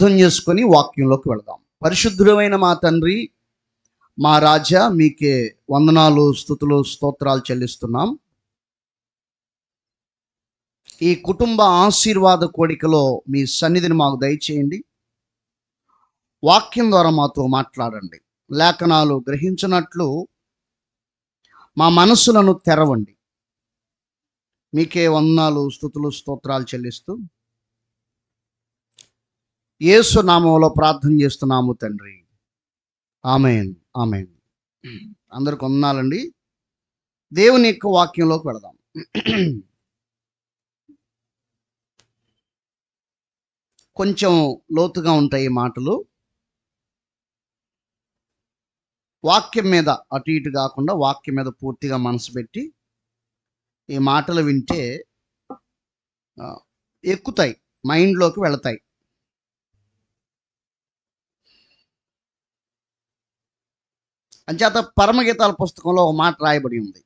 అర్థం చేసుకొని వాక్యంలోకి వెళదాం. పరిశుద్ధుడమైన మా తండ్రి, మా రాజా, మీకే వందనాలు, స్తుతులు, స్తోత్రాలు చెల్లిస్తున్నాం. ఈ కుటుంబ ఆశీర్వాద కోడికలో మీ సన్నిధిని మాకు దయచేయండి. వాక్యం ద్వారా మాతో మాట్లాడండి. లేఖనాలు గ్రహించినట్లు మా మనస్సులను తెరవండి. మీకే వందనాలు, స్తుతులు, స్తోత్రాలు చెల్లిస్తూ యేసు నామములో ప్రార్థన చేస్తున్నాము తండ్రి. ఆమేన్, ఆమేన్. అందరికి వందనాలండి. దేవుని యొక్క వాక్యంలోకి వెళదాం. కొంచెం లోతుగా ఉంటాయి ఈ మాటలు. వాక్యం మీద అటు ఇటు కాకుండా వాక్యం మీద పూర్తిగా మనసు పెట్టి ఈ మాటలు వింటే ఎక్కుతాయి, మైండ్లోకి వెళతాయి. అంచేత పరమగీతాల పుస్తకంలో ఒక మాట రాయబడి ఉంది.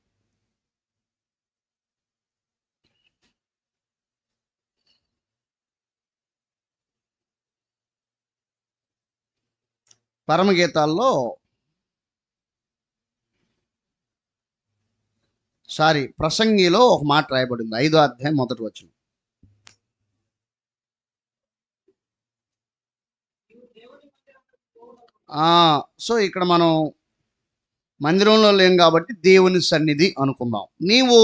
పరమగీతాల్లో ప్రసంగిలో ఒక మాట రాయబడింది, 5వ అధ్యాయం 1వ వచనం. సో ఇక్కడ మనం మందిరంలో లేం కాబట్టి దేవుని సన్నిధి అనుకుందాం. నీవు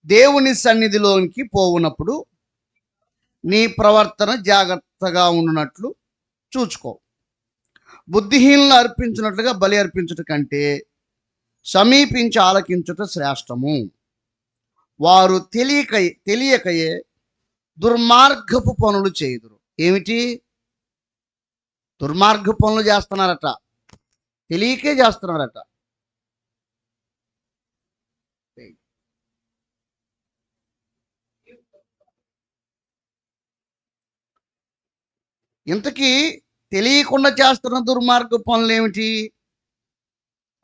దేవుని సన్నిధిలోనికి పోవునప్పుడు నీ ప్రవర్తన జాగ్రత్తగా ఉన్నట్లు చూచుకో. బుద్ధిహీనులు అర్పించినట్లుగా బలి అర్పించుట కంటే సమీపించి ఆలకించుట శ్రేష్టము. వారు తెలియకయే దుర్మార్గపు పనులు చేయుదురు. ఏమిటి? దుర్మార్గ పనులు చేస్తున్నారట, తెలియకే చేస్తున్నారట. ఇంతకీ తెలియకుండా చేస్తున్న దుర్మార్గ పనులు ఏమిటి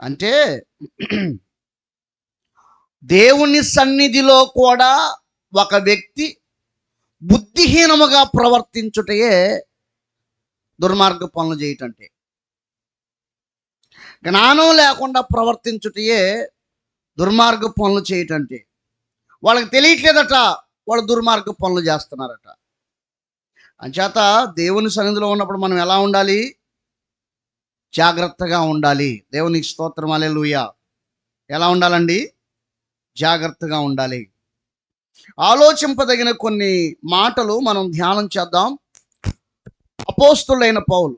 అంటే, దేవుని సన్నిధిలో కూడా ఒక వ్యక్తి బుద్ధిహీనముగా ప్రవర్తించుటయే దుర్మార్గ పనులు చేయటంటే. జ్ఞానం లేకుండా ప్రవర్తించుటయే దుర్మార్గ పనులు చేయటంటే. వాళ్ళకి తెలియట్లేదట, వాళ్ళు దుర్మార్గ పనులు చేస్తున్నారట. అంచేత దేవుని సన్నిధిలో ఉన్నప్పుడు మనం ఎలా ఉండాలి? జాగ్రత్తగా ఉండాలి. దేవునికి స్తోత్రం, హల్లెలూయా. ఎలా ఉండాలండి? జాగ్రత్తగా ఉండాలి. ఆలోచింపదగిన కొన్ని మాటలు మనం ధ్యానం చేద్దాం. అపోస్తులైన పౌలు,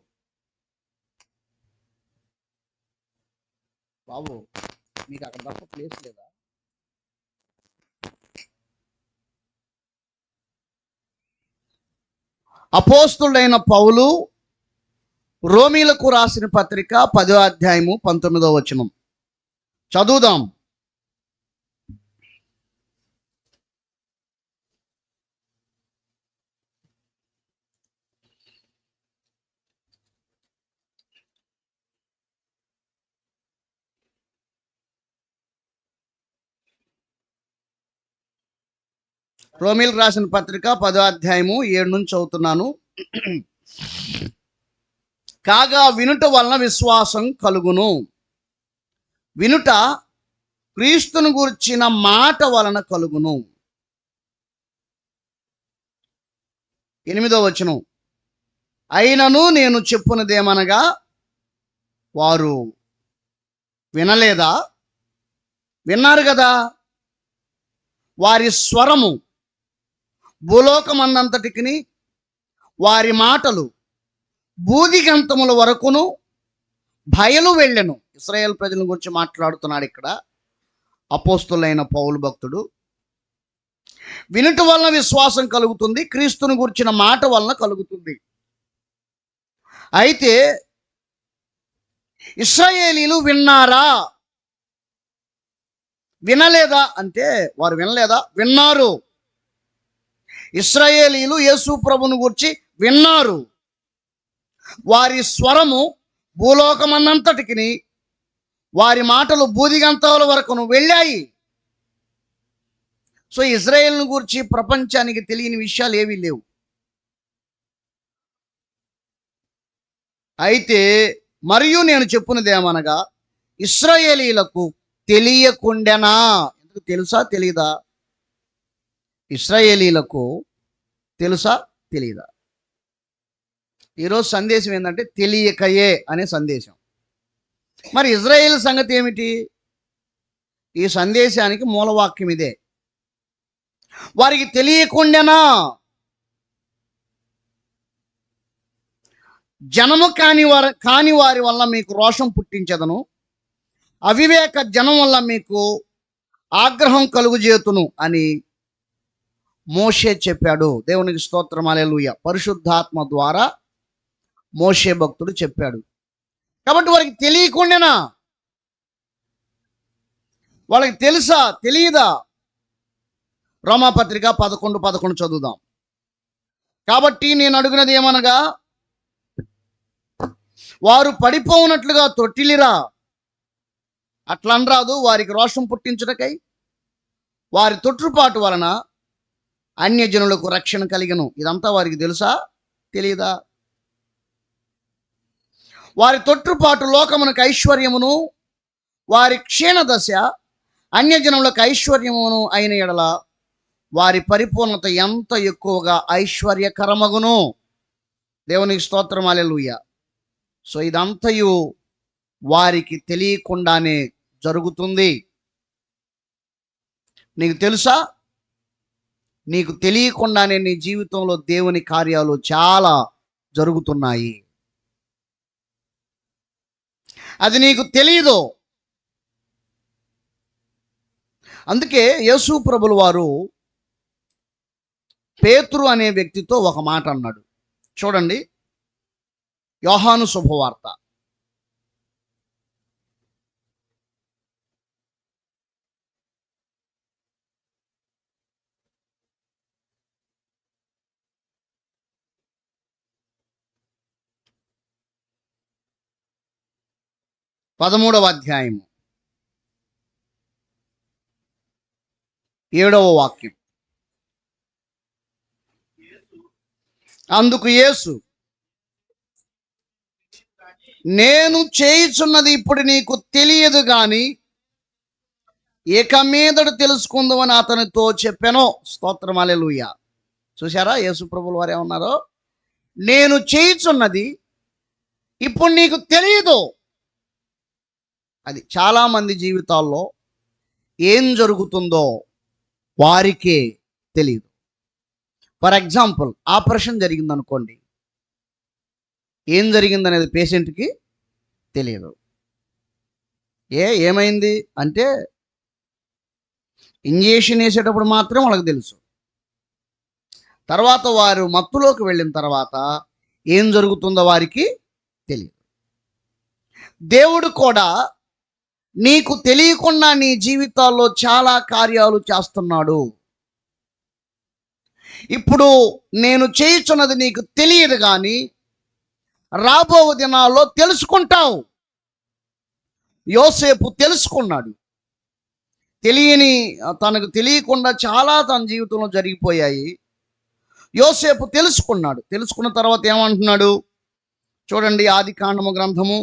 బాబు మీకు అక్కడ తప్ప ప్లేస్ లేదా? అపోస్తులైన పౌలు రోమీలకు రాసిన పత్రిక 10వ అధ్యాయము 19వ వచనం చదువుదాం. రోమీలకు రాసిన పత్రిక 10వ అధ్యాయము 7 నుంచి చదువుతున్నాను. కాగా వినుట వలన విశ్వాసం కలుగును, వినుట క్రీస్తును గురించిన మాట వలన కలుగును. 8వ వచనం, అయినను నేను చెప్పునదేమనగా వారు వినలేదా? విన్నారు కదా. వారి స్వరము భూలోకమందంతటికిని, వారి మాటలు బూదిగంతముల వరకును బయలు వెళ్ళెను. ఇశ్రాయేల్ ప్రజల గురించి మాట్లాడుతున్నాడు ఇక్కడ అపోస్తులైన పౌలు భక్తుడు. వినుట వలన విశ్వాసం కలుగుతుంది, క్రీస్తును గురించిన మాట వలన కలుగుతుంది. అయితే ఇశ్రాయేలీలు విన్నారా? వినలేదా అంటే, వారు వినలేదా? విన్నారు. ఇశ్రాయేలీలు యేసు ప్రభువును గురించి విన్నారు. వారి స్వరము భూలోకమన్నంతటికి, వారి మాటలు బూదిగంతాల వరకును వెళ్ళాయి. సో ఇజ్రాయేల్ను గురించి ప్రపంచానికి తెలియని విషయాలు ఏవీ లేవు. అయితే మరియు నేను చెప్పున్నదేమనగా, ఇశ్రాయేలీలకు తెలియకుండెనా? ఎందుకు తెలుసా తెలీదా? ఇశ్రాయేలీలకు తెలుసా తెలీదా? ఈరోజు సందేశం ఏంటంటే తెలియకయే అనే సందేశం. మరి ఇజ్రాయేల్ సంగతి ఏమిటి? ఈ సందేశానికి మూలవాక్యం ఇదే. వారికి తెలియకుండానా? జనము కాని వారి వల్ల మీకు రోషం పుట్టించదను, అవివేక జనం వల్ల మీకు ఆగ్రహం కలుగుజేతును అని మోషే చెప్పాడు. దేవునికి స్తోత్రం, హల్లెలూయా. పరిశుద్ధాత్మ ద్వారా మోషే భక్తుడు చెప్పాడు. కాబట్టి వారికి తెలియకుండానా? వాళ్ళకి తెలుసా తెలియదా? రోమాపత్రిక 11:11 చదువుదాం. కాబట్టి నేను అడుగునది ఏమనగా, వారు పడిపోవునట్లుగా తొట్టిల్లిరా, అట్లనరాదు, వారికి రోషం పుట్టించుటకై వారి తొట్టుపాటు వలన అన్యజనులకు రక్షణ కలిగను. ఇదంతా వారికి తెలుసా తెలియదా? వారి తొట్టుపాటు లోకమునకు ఐశ్వర్యమును, వారి క్షీణదశ అన్యజనములకు ఐశ్వర్యమును అయిన ఎడల వారి పరిపూర్ణత ఎంత ఎక్కువగా ఐశ్వర్యకరమగును. దేవునికి స్తోత్రం, హల్లెలూయా. సో ఇదంతయు వారికి తెలియకుండానే జరుగుతుంది. నీకు తెలుసా? నీకు తెలియకుండానే నీ జీవితంలో దేవుని కార్యాలు చాలా జరుగుతున్నాయి. అది నీకు తెలియదు. అందుకే యేసు ప్రభుల వారు పేతురు అనే వ్యక్తితో ఒక మాట అన్నాడు. చూడండి, యోహాను శుభవార్త 13వ అధ్యాయము 7వ వాక్యం. అందుకు యేసు, నేను చేయుచున్నది ఇప్పుడు నీకు తెలియదు గాని ఇక మీదట తెలుసుకుందామని అతనితో చెప్పాను. స్తోత్రం, హల్లెలూయా. చూశారా యేసు ప్రభువుల వారు ఏమన్నారో? నేను చేయుచున్నది ఇప్పుడు నీకు తెలియదు. అది చాలామంది జీవితాల్లో ఏం జరుగుతుందో వారికే తెలియదు. ఫర్ ఎగ్జాంపుల్, ఆపరేషన్ జరిగిందనుకోండి, ఏం జరిగిందనేది పేషెంట్కి తెలియదు. ఏమైంది అంటే ఇంజెక్షన్ వేసేటప్పుడు మాత్రం వాళ్ళకి తెలుసు. తర్వాత వారు మత్తులోకి వెళ్ళిన తర్వాత ఏం జరుగుతుందో వారికి తెలియదు. దేవుడు కూడా నీకు తెలియకుండా నీ జీవితాల్లో చాలా కార్యాలు చేస్తున్నాడు. ఇప్పుడు నేను చేయుచున్నది నీకు తెలియదు కానీ రాబో దినాల్లో తెలుసుకుంటావు. యోసేపు తెలుసుకున్నాడు. తనకు తెలియకుండా చాలా తన జీవితంలో జరిగిపోయాయి. యోసేపు తెలుసుకున్నాడు. తెలుసుకున్న తర్వాత ఏమంటున్నాడు చూడండి, ఆదికాండము గ్రంథము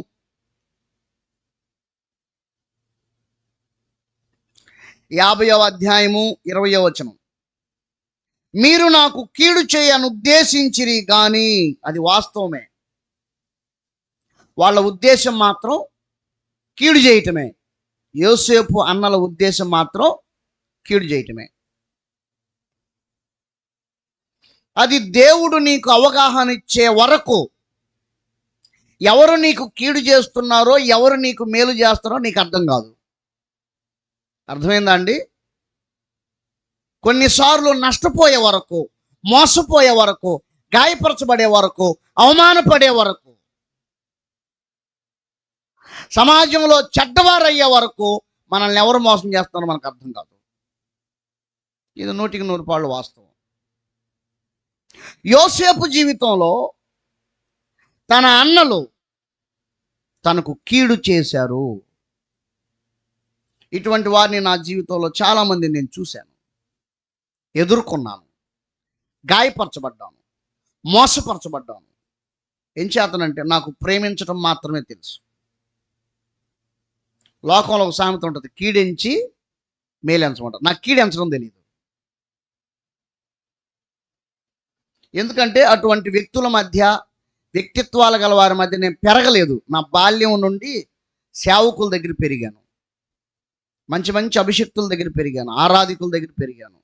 50వ అధ్యాయము 20వ వచనం. మీరు నాకు కీడు చేయను ఉద్దేశించిరి కానీ, అది వాస్తవమే, వాళ్ళ ఉద్దేశం మాత్రం కీడు చేయటమే. యోసేపు అన్నల ఉద్దేశం మాత్రం కీడు చేయటమే. అది దేవుడు నీకు అవగాహన ఇచ్చే వరకు ఎవరు నీకు కీడు చేస్తున్నారో, ఎవరు నీకు మేలు చేస్తున్నారో నీకు అర్థం కాదు. అర్థమైందా అండి? కొన్నిసార్లు నష్టపోయే వరకు, మోసపోయే వరకు, గాయపరచబడే వరకు, అవమానపడే వరకు, సమాజంలో చెడ్డవారయ్యే వరకు మనల్ని ఎవరు మోసం చేస్తున్నారో మనకు అర్థం కాదు. ఇది 100% వాస్తవం. యోసేపు జీవితంలో తన అన్నలు తనకు కీడు చేశారు. ఇటువంటి వారిని నా జీవితంలో చాలామంది నేను చూశాను, ఎదుర్కొన్నాను, గాయపరచబడ్డాను, మోసపరచబడ్డాను. ఏం చేతనంటే నాకు ప్రేమించడం మాత్రమే తెలుసు. లోకంలో ఒక సామెత ఉంటుంది, కీడించి మేలెంచమంటారు. నాకు కీడెంచడం తెలియదు. ఎందుకంటే అటువంటి వ్యక్తుల మధ్య, వ్యక్తిత్వాలు గల వారి మధ్య నేను పెరగలేదు. నా బాల్యం నుండి సేవకుల దగ్గర పెరిగాను, మంచి మంచి అభిషక్తుల దగ్గర పెరిగాను, ఆరాధికుల దగ్గర పెరిగాను,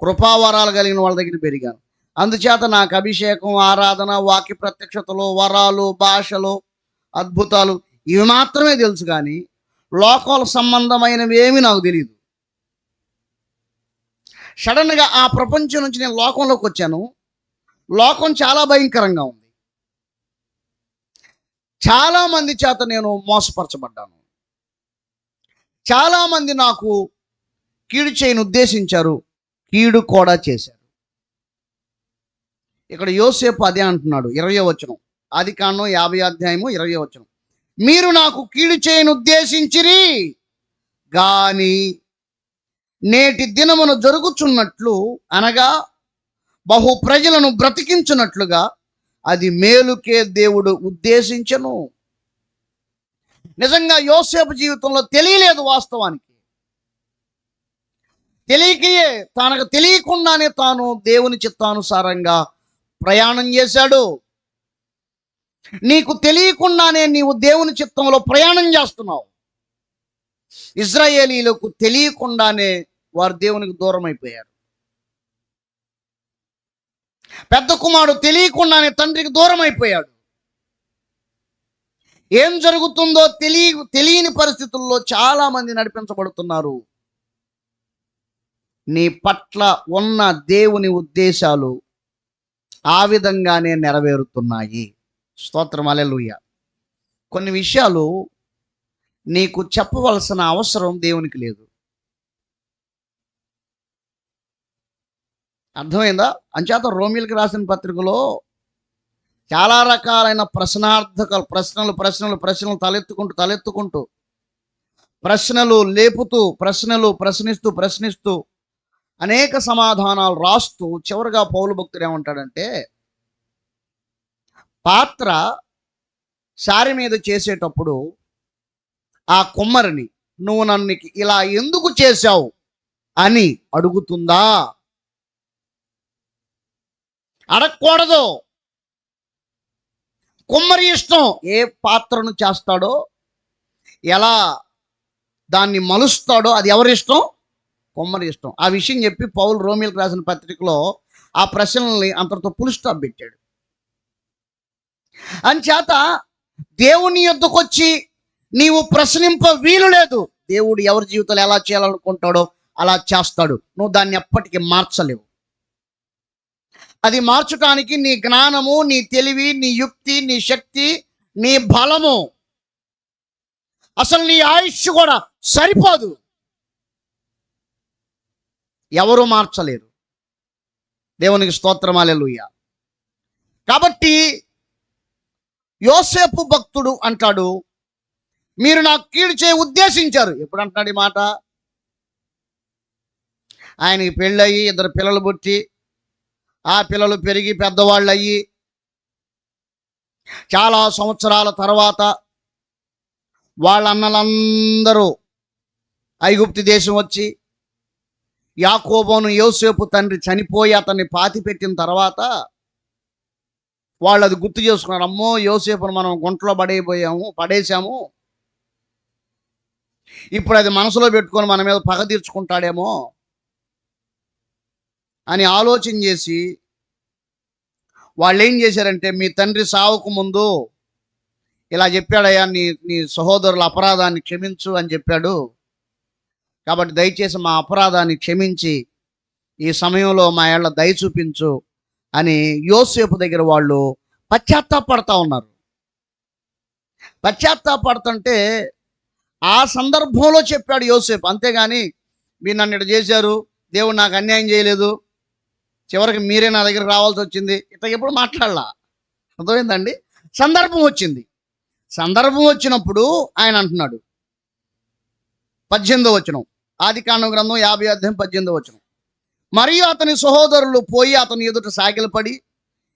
కృపావరాలు కలిగిన వాళ్ళ దగ్గర పెరిగాను. అందుచేత నాకు అభిషేకం, ఆరాధన, వాక్య ప్రత్యక్షతలు, వరాలు, భాషలు, అద్భుతాలు ఇవి మాత్రమే తెలుసు. కానీ లోకాల సంబంధమైనవి ఏమీ నాకు తెలియదు. సడన్గా ఆ ప్రపంచం నుంచి నేను లోకంలోకి వచ్చాను. లోకం చాలా భయంకరంగా ఉంది. చాలామంది చేత నేను మోసపరచబడ్డాను. చాలామంది నాకు కీడు చేయని ఉద్దేశించారు, కీడు కూడా చేశారు. ఇక్కడ యోసేపు అదే అంటున్నాడు, 20వ వచనం, ఆదికాండం 50వ అధ్యాయము 20వ వచనం. మీరు నాకు కీడు చేయని ఉద్దేశించిరి గాని నేటి దినమున జరుగుచున్నట్లు, అనగా బహు ప్రజలను బ్రతికించున్నట్లుగా అది మేలుకే దేవుడు ఉద్దేశించను. నిజంగా యోసేపు జీవితంలో తెలియలేదు. వాస్తవానికి తెలియకయే, తనకు తెలియకుండానే తాను దేవుని చిత్తానుసారంగా ప్రయాణం చేశాడు. నీకు తెలియకుండానే నీవు దేవుని చిత్తంలో ప్రయాణం చేస్తున్నావు. ఇశ్రాయేలీలకు తెలియకుండానే వారు దేవునికి దూరం అయిపోయారు. పెద్ద కుమారుడు తెలియకుండానే తండ్రికి దూరం అయిపోయాడు. ఏం జరుగుతుందో తెలియని పరిస్థితుల్లో చాలా మంది నడిపించబడుతున్నారు. నీ పట్ల ఉన్న దేవుని ఉద్దేశాలు ఆ విధంగానే నెరవేరుతున్నాయి. స్తోత్రం, హల్లెలూయా. కొన్ని విషయాలు నీకు చెప్పవలసిన అవసరం దేవునికి లేదు. అర్థమైందా? అంచేత రోమీయులకు రాసిన పత్రికలో చాలా రకాలైన ప్రశ్నార్థకాలు, ప్రశ్నలు తలెత్తుకుంటూ ప్రశ్నలు లేపుతూ, ప్రశ్నిస్తూ అనేక సమాధానాలు రాస్తూ చివరిగా పౌలు భక్తుడు ఏమంటాడంటే, పాత్ర సారి మీద చేసేటప్పుడు ఆ కుమ్మరిని నువ్వు నన్ను ఇలా ఎందుకు చేశావు అని అడుగుతుందా? అడగకూడదు. కుమ్మరి ఇష్టం ఏ పాత్రను చేస్తాడో, ఎలా దాన్ని మలుస్తాడో అది ఎవరి ఇష్టం? కుమ్మరి ఇష్టం. ఆ విషయం చెప్పి పౌలు రోమీయులకు రాసిన పత్రికలో ఆ ప్రశ్నల్ని అంతటితో ఫుల్ స్టాప్ పెట్టాడు. అంచేత దేవుని యొద్దకు వచ్చి నీవు ప్రశ్నింప వీలు లేదు. దేవుడు ఎవరి జీవితాలు ఎలా చేయాలనుకుంటాడో అలా చేస్తాడు. నువ్వు దాన్ని ఎప్పటికీ మార్చలేవు. అది మార్చడానికి నీ జ్ఞానము, నీ తెలివి, నీ యుక్తి, నీ శక్తి, నీ బలము, అసలు నీ ఆయుష్ కూడా సరిపోదు. ఎవరు మార్చలేరు. దేవునికి స్తోత్రం, హల్లెలూయా. కాబట్టి యోసేపు భక్తుడు అంటాడు, మీరు నాకు కీడు చేయ ఉద్దేశించారు. ఎప్పుడు అంటున్నాడు ఈ మాట? ఆయనకి పెళ్ళయి 2 పిల్లలు పుట్టి, ఆ పిల్లలు పెరిగి పెద్దవాళ్ళు అయ్యి, చాలా సంవత్సరాల తర్వాత వాళ్ళ అన్నలందరూ ఐగుప్తు దేశం వచ్చి, యాకోబును యోసేపు తండ్రి చనిపోయి అతన్ని పాతిపెట్టిన తర్వాత వాళ్ళు అది గుర్తు చేసుకున్నారు. అమ్మో, యోసేపును మనం గుంటలో పడేసాము, ఇప్పుడు అది మనసులో పెట్టుకొని మన మీద పగ తీర్చుకుంటాడేమో అని ఆలోచన చేసి వాళ్ళు ఏం చేశారంటే, మీ తండ్రి సావుకు ముందు ఇలా చెప్పాడయ్యా, నీ సహోదరుల అపరాధాన్ని క్షమించు అని చెప్పాడు, కాబట్టి దయచేసి మా అపరాధాన్ని క్షమించి ఈ సమయంలో మా ఏళ్ళ దయ చూపించు అని యోసేపు దగ్గర వాళ్ళు పశ్చాత్తాపడతా ఉన్నారు. పశ్చాత్తాపడుతుంటే ఆ సందర్భంలో చెప్పాడు యోసేపు. అంతేగాని మీరు నన్ను ఇట్లా చేశారు, దేవుడు నాకు అన్యాయం చేయలేదు, చివరికి మీరే నా దగ్గర రావాల్సి వచ్చింది, ఇట్లా ఎప్పుడు మాట్లాడలా. అర్థమైందండి? సందర్భం వచ్చింది. సందర్భం వచ్చినప్పుడు ఆయన అంటున్నాడు, 18వ వచనం, ఆదికాండం గ్రంథం 50వ అధ్యాయం 18వ వచనం. మరియు అతని సహోదరులు పోయి అతని ఎదుట సాగిలపడి,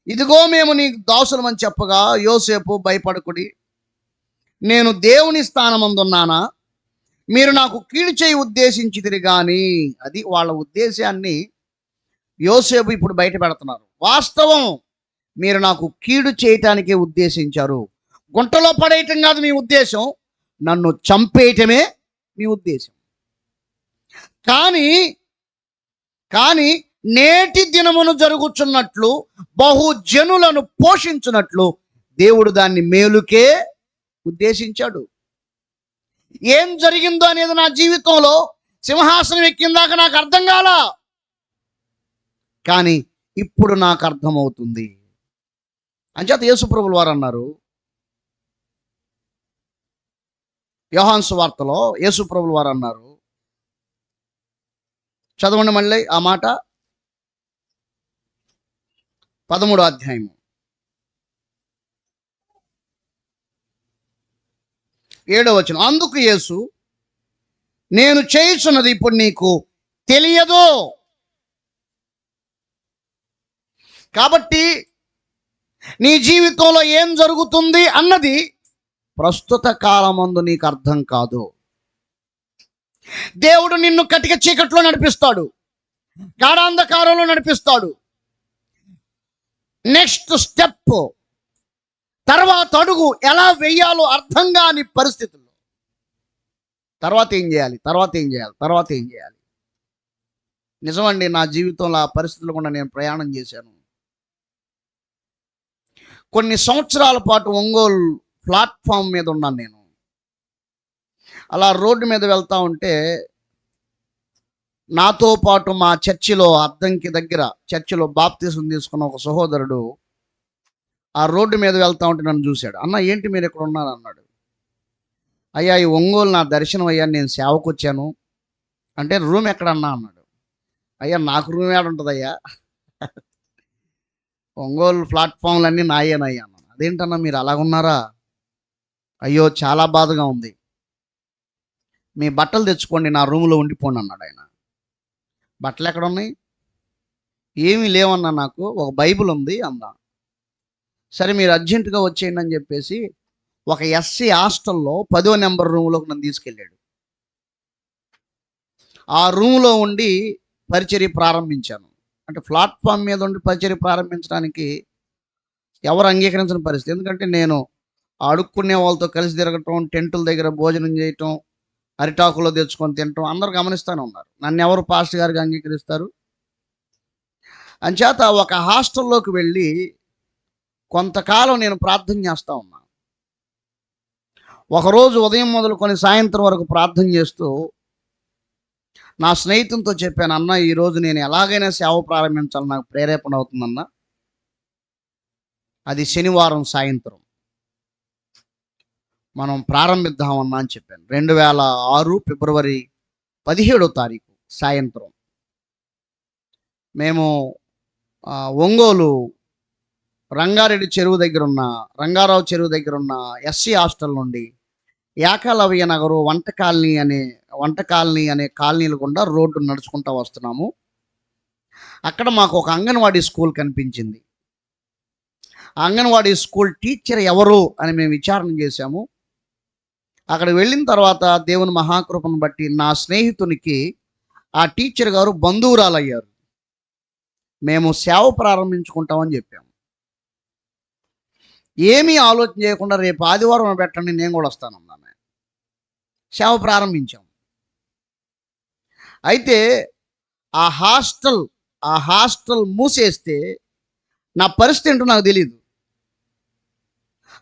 ఇదిగో మేము నీకు దాసులమని చెప్పగా యోసేపు భయపడకుడి, నేను దేవుని స్థానమందున్నానా, మీరు నాకు కీడు చేయి ఉద్దేశించితిరి కానీ. అది వాళ్ళ ఉద్దేశాన్ని యోసేపు ఇప్పుడు బయట పెడుతున్నారు. వాస్తవం, మీరు నాకు కీడు చేయటానికే ఉద్దేశించారు. గుంటలో పడేయటం కాదు మీ ఉద్దేశం, నన్ను చంపేయటమే మీ ఉద్దేశం. కానీ కానీ నేటి దినమును జరుగుచున్నట్లు బహుజనులను పోషించున్నట్లు దేవుడు దాన్ని మేలుకే ఉద్దేశించాడు. ఏం జరిగిందో అనేది నా జీవితంలో సింహాసనం ఎక్కిందాక నాకు అర్థం కాల, కానీ ఇప్పుడు నాకు అర్థమవుతుంది. అంచేత యేసుప్రభుల వారు అన్నారు, యోహాను సువార్తలో యేసుప్రభుల వారు అన్నారు, చదవండి మళ్ళీ ఆ మాట, 13వ అధ్యాయము 7వ వచనం. అందుకు యేసు, నేను చేయుచున్నది ఇప్పుడు నీకు తెలియదు. కాబట్టి నీ జీవితంలో ఏం జరుగుతుంది అన్నది ప్రస్తుత కాలమందు నీకు అర్థం కాదు. దేవుడు నిన్ను కటిక చీకట్లో నడిపిస్తాడు, గాఢాంధకారంలో నడిపిస్తాడు. నెక్స్ట్ స్టెప్, తర్వాత అడుగు ఎలా వెయ్యాలో అర్థం కాని పరిస్థితుల్లో తర్వాత ఏం చేయాలి, తర్వాత ఏం చేయాలి, తర్వాత ఏం చేయాలి. నిజమండి, నా జీవితంలో ఆ పరిస్థితులు కూడా నేను ప్రయాణం చేశాను. కొన్ని సంవత్సరాల పాటు ఒంగోలు ప్లాట్ఫామ్ మీద ఉన్నాను నేను. అలా రోడ్డు మీద వెళ్తా ఉంటే నాతో పాటు మా చర్చిలో అద్దంకి దగ్గర చర్చిలో బాప్తీసం తీసుకున్న ఒక సహోదరుడు ఆ రోడ్డు మీద వెళ్తా ఉంటే నన్ను చూశాడు. అన్న, ఏంటి మీరు ఇక్కడ ఉన్నారు అన్నాడు. అయ్యా, ఈ ఒంగోలు నా దర్శనం అయ్యా, నేను సేవకు వచ్చాను అంటే, రూమ్ ఎక్కడన్నా అన్నాడు. అయ్యా, నాకు రూమ్ ఏడ ఉంటుందయ్యా, ఒంగోలు ప్లాట్ఫామ్లన్నీ నాయేనయ్యా అన్నాను. అదేంటన్నా మీరు అలాగున్నారా? అయ్యో, చాలా బాధగా ఉంది, మీ బట్టలు తెచ్చుకోండి, నా రూమ్లో ఉండిపోండి అన్నాడు ఆయన. బట్టలు ఎక్కడ ఉన్నాయి? ఏమీ లేవన్నా, నాకు ఒక బైబిల్ ఉంది అన్నా. సరే మీరు అర్జెంటుగా వచ్చేయండి అని చెప్పేసి ఒక ఎస్సీ హాస్టల్లో 10వ నెంబర్ రూమ్లోకి నన్ను తీసుకెళ్ళాడు. ఆ రూమ్లో ఉండి పరిచర్య ప్రారంభించాను. అంటే ప్లాట్ఫామ్ మీద ఉండి పరిచర్య ప్రారంభించడానికి ఎవరు అంగీకరించిన పరిస్థితి. ఎందుకంటే నేను అడుక్కునే వాళ్ళతో కలిసి తిరగటం, టెంటుల దగ్గర భోజనం చేయటం, అరిటాకులో తెచ్చుకొని తినటం అందరూ గమనిస్తూనే ఉన్నారు. నన్ను ఎవరు పాస్టర్ గారికి అంగీకరిస్తారు? అంచేత ఒక హాస్టల్లోకి వెళ్ళి కొంతకాలం నేను ప్రార్థన చేస్తూ ఉన్నాను. ఒకరోజు ఉదయం మొదలుకొని సాయంత్రం వరకు ప్రార్థన చేస్తూ నా స్నేహితునితో చెప్పాను, అన్న, ఈరోజు నేను ఎలాగైనా సేవ ప్రారంభించాలని నాకు ప్రేరేపణ అవుతుందన్న. అది శనివారం సాయంత్రం మనం ప్రారంభిద్దామన్నా అని చెప్పాను. 2006 ఫిబ్రవరి 17వ తారీఖు సాయంత్రం మేము ఒంగోలు రంగారావు చెరువు దగ్గర ఉన్న ఎస్సీ హాస్టల్ నుండి ఏకలవ్య నగరు వంట కాలనీ అనే కాలనీలు గుండా రోడ్డు నడుచుకుంటూ వస్తున్నాము. అక్కడ మాకు ఒక అంగన్వాడీ స్కూల్ కనిపించింది. ఆ అంగన్వాడీ స్కూల్ టీచర్ ఎవరు అని మేము విచారణ చేశాము. అక్కడ వెళ్ళిన తర్వాత దేవుని మహాకృపను బట్టి నా స్నేహితునికి ఆ టీచర్ గారు బంధువురాలయ్యారు. మేము సేవ ప్రారంభించుకుంటామని చెప్పాము. ఏమీ ఆలోచన చేయకుండా రేపు ఆదివారం పెట్టండి, నేను కూడా వస్తానన్నాను. సేవ ప్రారంభించాం. అయితే ఆ హాస్టల్ మూసేస్తే నా పరిస్థితి ఏంటో నాకు తెలియదు.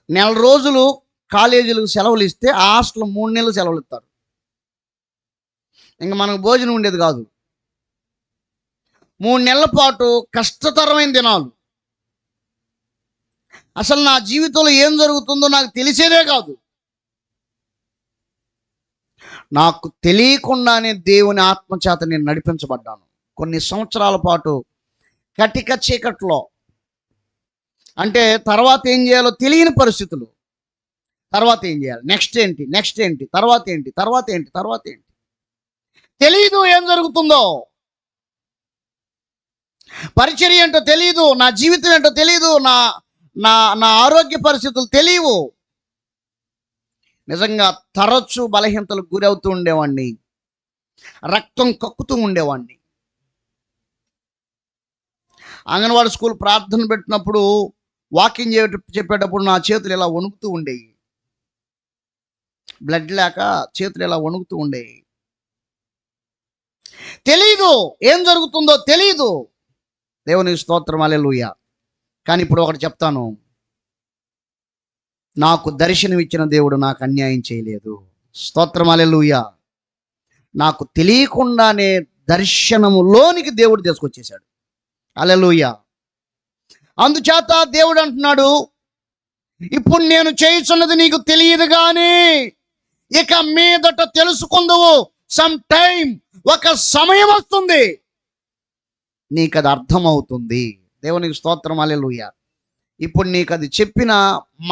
నెల రోజులు కాలేజీలకు సెలవులు ఇస్తే ఆ హాస్టల్ 3 నెలలు సెలవులు ఇస్తారు. ఇంకా మనకు భోజనం ఉండేది కాదు. 3 నెలల పాటు కష్టతరమైన దినాలు. అసలు నా జీవితంలో ఏం జరుగుతుందో నాకు తెలిసేదే కాదు. నాకు తెలియకుండానే దేవుని ఆత్మచేత నేను నడిపించబడ్డాను. కొన్ని సంవత్సరాల పాటు కటిక చీకట్లో, అంటే తర్వాత ఏం చేయాలో తెలియని పరిస్థితులు. తర్వాత ఏం చేయాలి, నెక్స్ట్ ఏంటి, తర్వాత ఏంటి తెలియదు ఏం జరుగుతుందో. పరిచర్య ఏంటో తెలియదు, నా జీవితం ఏంటో తెలియదు, నా నా నా ఆరోగ్య పరిస్థితులు తెలియవు. నిజంగా తరచు బలహీనతలకు గురవుతూ ఉండేవాడిని, రక్తం కక్కుతూ ఉండేవాడిని. అంగన్వాడీ స్కూల్ ప్రార్థన పెట్టినప్పుడు వాకింగ్ చెప్పేటప్పుడు నా చేతులు ఇలా వణుకుతూ ఉండేవి. బ్లడ్ లేక చేతులు ఇలా వణుకుతూ ఉండేవి. తెలీదు, ఏం జరుగుతుందో తెలీదు. దేవుని స్తోత్రం, హల్లెలూయా. కానీ ఇప్పుడు ఒకటి చెప్తాను, నాకు దర్శనం ఇచ్చిన దేవుడు నాకు అన్యాయం చేయలేదు. స్తోత్రం, హల్లెలూయా. నాకు తెలియకుండానే దర్శనములోనికి దేవుడు తీసుకొచ్చేశాడు. హల్లెలూయా. అందుచేత దేవుడు అంటున్నాడు, ఇప్పుడు నేను చేయుచున్నది నీకు తెలియదు కానీ ఇక మీదట తెలుసుకుందువు. సమ్ టైం, ఒక సమయం వస్తుంది, నీకు అది అర్థమవుతుంది. దేవునికి స్తోత్రం, హల్లెలూయా. ఇప్పుడు నీకు అది చెప్పిన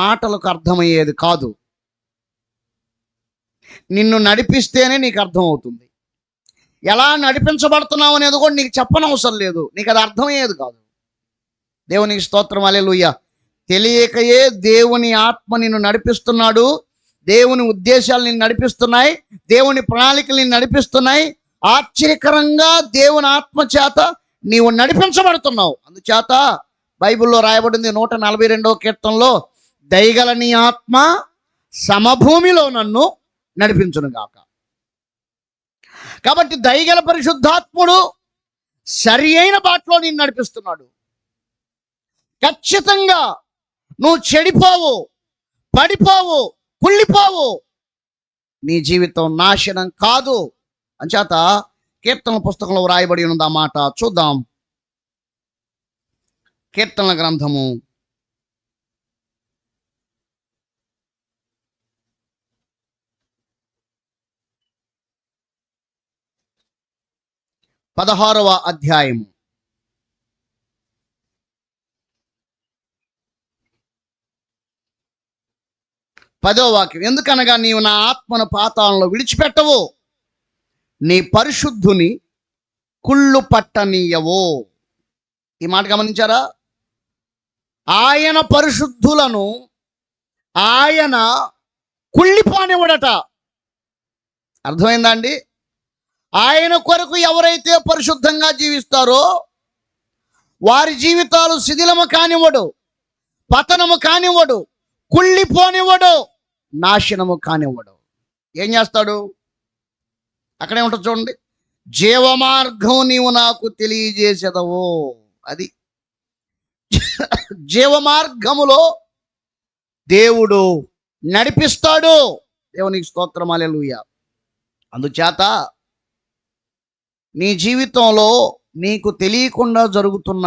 మాటలకు అర్థమయ్యేది కాదు, నిన్ను నడిపిస్తేనే నీకు అర్థమవుతుంది. ఎలా నడిపించబడుతున్నావు అనేది కూడా నీకు చెప్పనవసరం లేదు, నీకు అది అర్థమయ్యేది కాదు. దేవునికి స్తోత్రం, హల్లెలూయా. తెలియకయే దేవుని ఆత్మ నిన్ను నడిపిస్తున్నాడు, దేవుని ఉద్దేశాలు నిన్ను నడిపిస్తున్నాయి, దేవుని ప్రణాళికలు నిన్ను నడిపిస్తున్నాయి. ఆశ్చర్యకరంగా దేవుని ఆత్మ చేత నీవు నడిపించబడుతున్నావు. అందుచేత బైబిల్లో రాయబడింది 142వ కీర్తనలో, దయగల నీ ఆత్మ సమభూమిలో నన్ను నడిపించును గాక. కాబట్టి దయగల పరిశుద్ధాత్ముడు సరి అయిన బాటలో నిన్ను నడిపిస్తున్నాడు. ఖచ్చితంగా నువ్వు చెడిపోవు, పడిపోవు, కుళ్ళిపోవు, నీ జీవితం నాశనం కాదు. అంచేత కీర్తనల పుస్తకంలో వ్రాయబడి ఉన్నది ఆ మాట. చూద్దాం. కీర్తనల గ్రంథము 16వ అధ్యాయము 10వ వాక్యం. ఎందుకనగా నీవు నా ఆత్మను పాతాళంలో విడిచిపెట్టవు, నీ పరిశుద్ధుని కుళ్ళు పట్టనీయవు. ఈ మాట గమనించారా? ఆయన పరిశుద్ధులను ఆయన కుళ్ళిపోనివ్వడట. అర్థమైందా అండి? ఆయన కొరకు ఎవరైతే పరిశుద్ధంగా జీవిస్తారో వారి జీవితాలు శిథిలము కానివ్వడు, పతనము కానివ్వడు, కుళ్ళిపోనివ్వడు, నాశనము కానివ్వడు. ఏం చేస్తాడు? అక్కడే ఉంటుంది చూడండి, జీవమార్గం నీవు నాకు తెలియజేసేదవు. అది జీవమార్గములో దేవుడు నడిపిస్తాడు. దేవునికి స్తోత్రం, హల్లెలూయా. అందుచేత నీ జీవితంలో నీకు తెలియకుండా జరుగుతున్న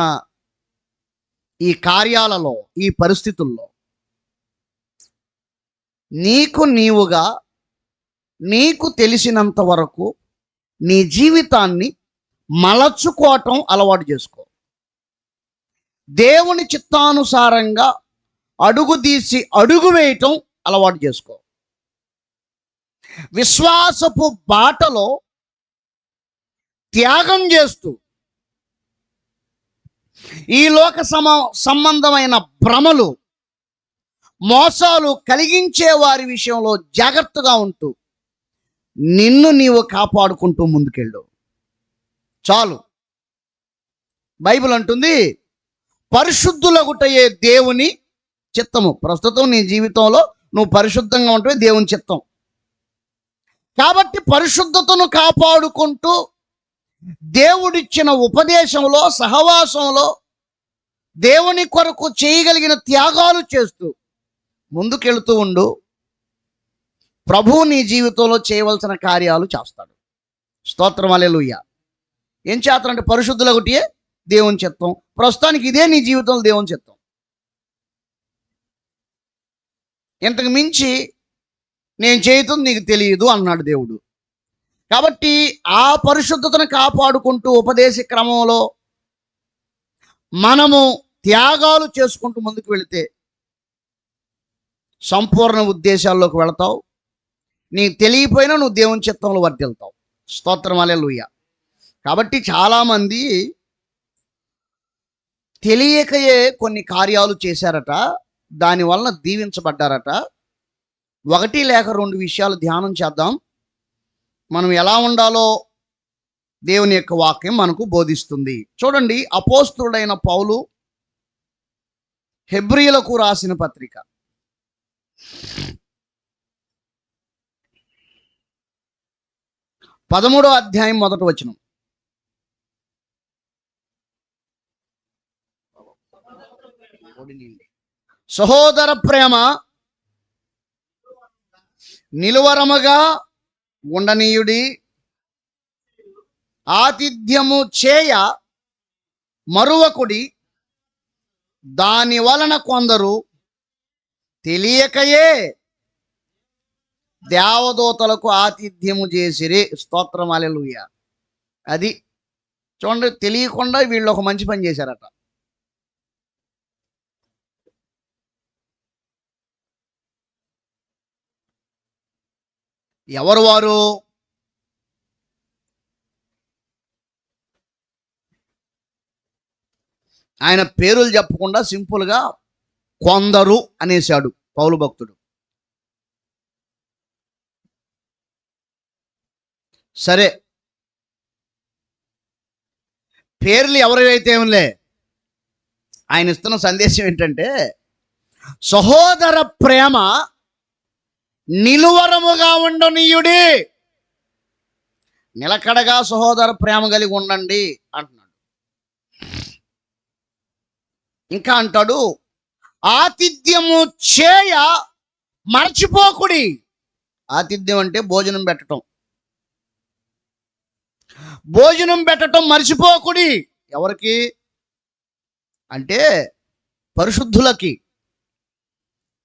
ఈ కార్యాలలో, ఈ పరిస్థితుల్లో నీకు నీవుగా నీకు తెలిసినంత వరకు నీ జీవితాన్ని మలచుకోవటం అలవాటు చేసుకో. దేవుని చిత్తానుసారంగా అడుగు తీసి అడుగు వేయటం అలవాటు చేసుకో. విశ్వాసపు బాటలో త్యాగం చేస్తూ ఈ లోక సంబంధమైన భ్రమలు, మోసాలు కలిగించే వారి విషయంలో జాగ్రత్తగా ఉంటూ నిన్ను నీవు కాపాడుకుంటూ ముందుకెళ్ళు. చాలు. బైబిల్ అంటుంది, పరిశుద్ధులగుటయే దేవుని చిత్తము. ప్రస్తుతం నీ జీవితంలో నువ్వు పరిశుద్ధంగా ఉంటే దేవుని చిత్తం. కాబట్టి పరిశుద్ధతను కాపాడుకుంటూ దేవుడిచ్చిన ఉపదేశంలో, సహవాసంలో దేవుని కొరకు చేయగలిగిన త్యాగాలు చేస్తూ ముందుకెళ్తూ ఉండు. ప్రభువు నీ జీవితంలో చేయవలసిన కార్యాలు చేస్తాడు. స్తోత్రం, హల్లెలూయా. ఏం చేస్తారంటే పరిశుద్ధులగుటే దేవుని చిత్తం. ప్రస్తుతానికి ఇదే నీ జీవితంలో దేవుని చిత్తం. ఇంతకు మించి నేను చేయటం నీకు తెలియదు అన్నాడు దేవుడు. కాబట్టి ఆ పరిశుద్ధతను కాపాడుకుంటూ ఉపదేశ క్రమంలో మనము త్యాగాలు చేసుకుంటూ ముందుకు వెళితే సంపూర్ణ ఉద్దేశాల్లోకి వెళతావు. నీకు తెలియపోయినా నువ్వు దేవుని చిత్తంలో వర్ధిల్తావు. స్తోత్రం, హల్లెలూయా. కాబట్టి చాలామంది తెలియకయే కొన్ని కార్యాలు చేశారట, దానివలన దీవించబడ్డారట. ఒకటి లేక రెండు విషయాలు ధ్యానం చేద్దాం. మనం ఎలా ఉండాలో దేవుని యొక్క వాక్యం మనకు బోధిస్తుంది. చూడండి, అపోస్తుడైన పౌలు హెబ్రీయులకు రాసిన పత్రిక 13వ అధ్యాయం 1వ వచనం. సహోదర ప్రేమ నిలువరముగా ఉండనీయుడి, ఆతిథ్యము చేయ మరువకుడి, దాని వలన కొందరు తెలియకయే దేవదూతలకు ఆతిథ్యము చేసిరి. స్తోత్రం, హల్లెలూయా. అది చూడండి, తెలియకుండా వీళ్ళు ఒక మంచి పని చేశారట. ఎవరు వారు? ఆయన పేరులు చెప్పకుండా సింపుల్గా కొందరు అనేశాడు పౌలు భక్తుడు. సరే, పేర్లు ఎవరైతే ఏమిలే, ఆయన ఇస్తున్న సందేశం ఏంటంటే, సహోదర ప్రేమ నిలువరముగా ఉండనీయుడి, నిలకడగా సహోదర ప్రేమ కలిగి ఉండండి అంటున్నాడు. ఇంకా అంటాడు, ఆతిథ్యము చేయ మరచిపోకుడి. ఆతిథ్యం అంటే భోజనం పెట్టడం. భోజనం పెట్టడం మర్చిపోకుడి. ఎవరికి అంటే పరిశుద్ధులకి.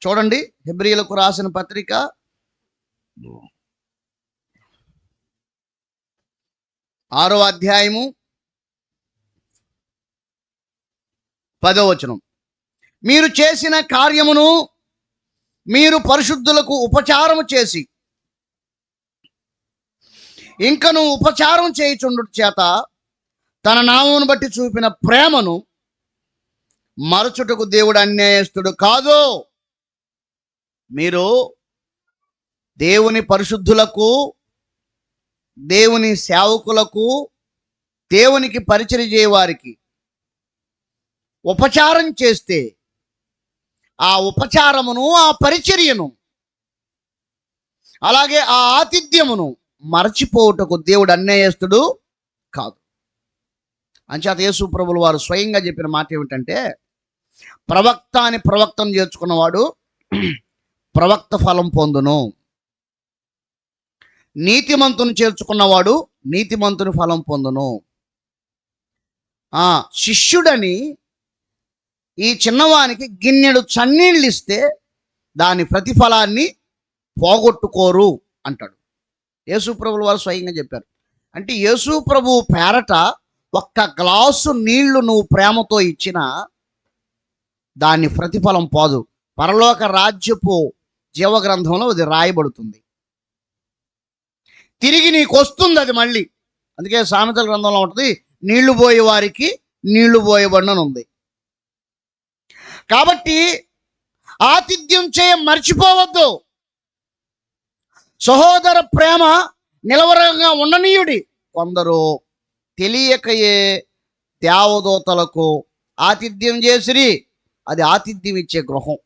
చూడండి, హెబ్రీయులకు రాసిన పత్రిక 6వ అధ్యాయము 10వ వచనం. మీరు చేసిన కార్యమును మీరు పరిశుద్ధులకు ఉపచారము చేసి ఇంకను ఉపచారం చేయుచుండుట చేత తన నామమును బట్టి చూపిన ప్రేమను మరచుటకు దేవుడు అన్యాయస్తుడు కాదు. మీరు దేవుని పరిశుద్ధులకు, దేవుని సేవకులకు, దేవునికి పరిచర్య చేయవారికి ఉపచారం చేస్తే ఆ ఉపచారమును, ఆ పరిచర్యను, అలాగే ఆ ఆతిథ్యమును మరచిపోవుటకు దేవుడు అన్యాయస్తుడు కాదు. అంచేత యేసు ప్రభువుల వారు స్వయంగా చెప్పిన మాట ఏమిటంటే, ప్రవక్త అని ప్రవక్తను చేర్చుకున్నవాడు ప్రవక్త ఫలం పొందును, నీతిమంతుని చేర్చుకున్నవాడు నీతిమంతుని ఫలం పొందును. శిష్యుడని ఈ చిన్నవానికి గిన్నెడు చన్నీళ్ళు ఇస్తే దాని ప్రతిఫలాన్ని పోగొట్టుకోరు అంటాడు. యేసు ప్రభువుల వారు స్వయంగా చెప్పారు. అంటే యేసు ప్రభువు పేరట ఒక్క గ్లాసు నీళ్లు నువ్వు ప్రేమతో ఇచ్చినా దాని ప్రతిఫలం పోదు. పరలోక రాజ్యపు జీవగ్రంథంలో అది రాయబడుతుంది, తిరిగి నీకు వస్తుంది అది మళ్ళీ. అందుకే సామెతల గ్రంథంలో ఉంటుంది, నీళ్లు పోయే వారికి నీళ్లు పోయబడినని ఉంది. కాబట్టి ఆతిథ్యం చేయ మర్చిపోవద్దు. సహోదర ప్రేమ నిలవరంగా ఉండనీయుడి. కొందరు తెలియకయే దేవదూతలకు ఆతిథ్యం చేసిరి. అది ఆతిథ్యం ఇచ్చే గృహం.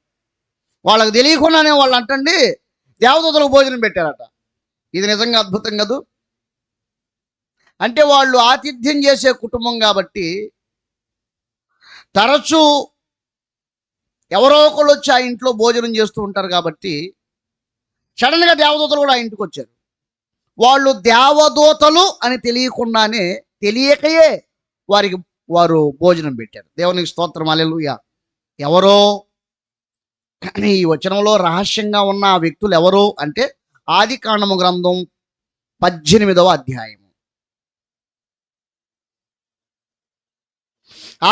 వాళ్ళకి తెలియకుండానే వాళ్ళు అంటండి దేవదూతలకు భోజనం పెట్టారట. ఇది నిజంగా అద్భుతం కదూ. అంటే వాళ్ళు ఆతిథ్యం చేసే కుటుంబం కాబట్టి తరచూ ఎవరో ఒకళ్ళు వచ్చి ఆ ఇంట్లో భోజనం చేస్తూ ఉంటారు కాబట్టి సడన్గా దేవదూతలు కూడా ఆ ఇంటికి వచ్చారు. వాళ్ళు దేవదూతలు అని తెలియకుండానే, తెలియకయే వారు భోజనం పెట్టారు. దేవునికి స్తోత్రం, హల్లెలూయా. ఎవరో, కానీ ఈ వచనంలో రహస్యంగా ఉన్న ఆ వ్యక్తులు ఎవరు అంటే ఆదికాండము గ్రంథం 18వ అధ్యాయం.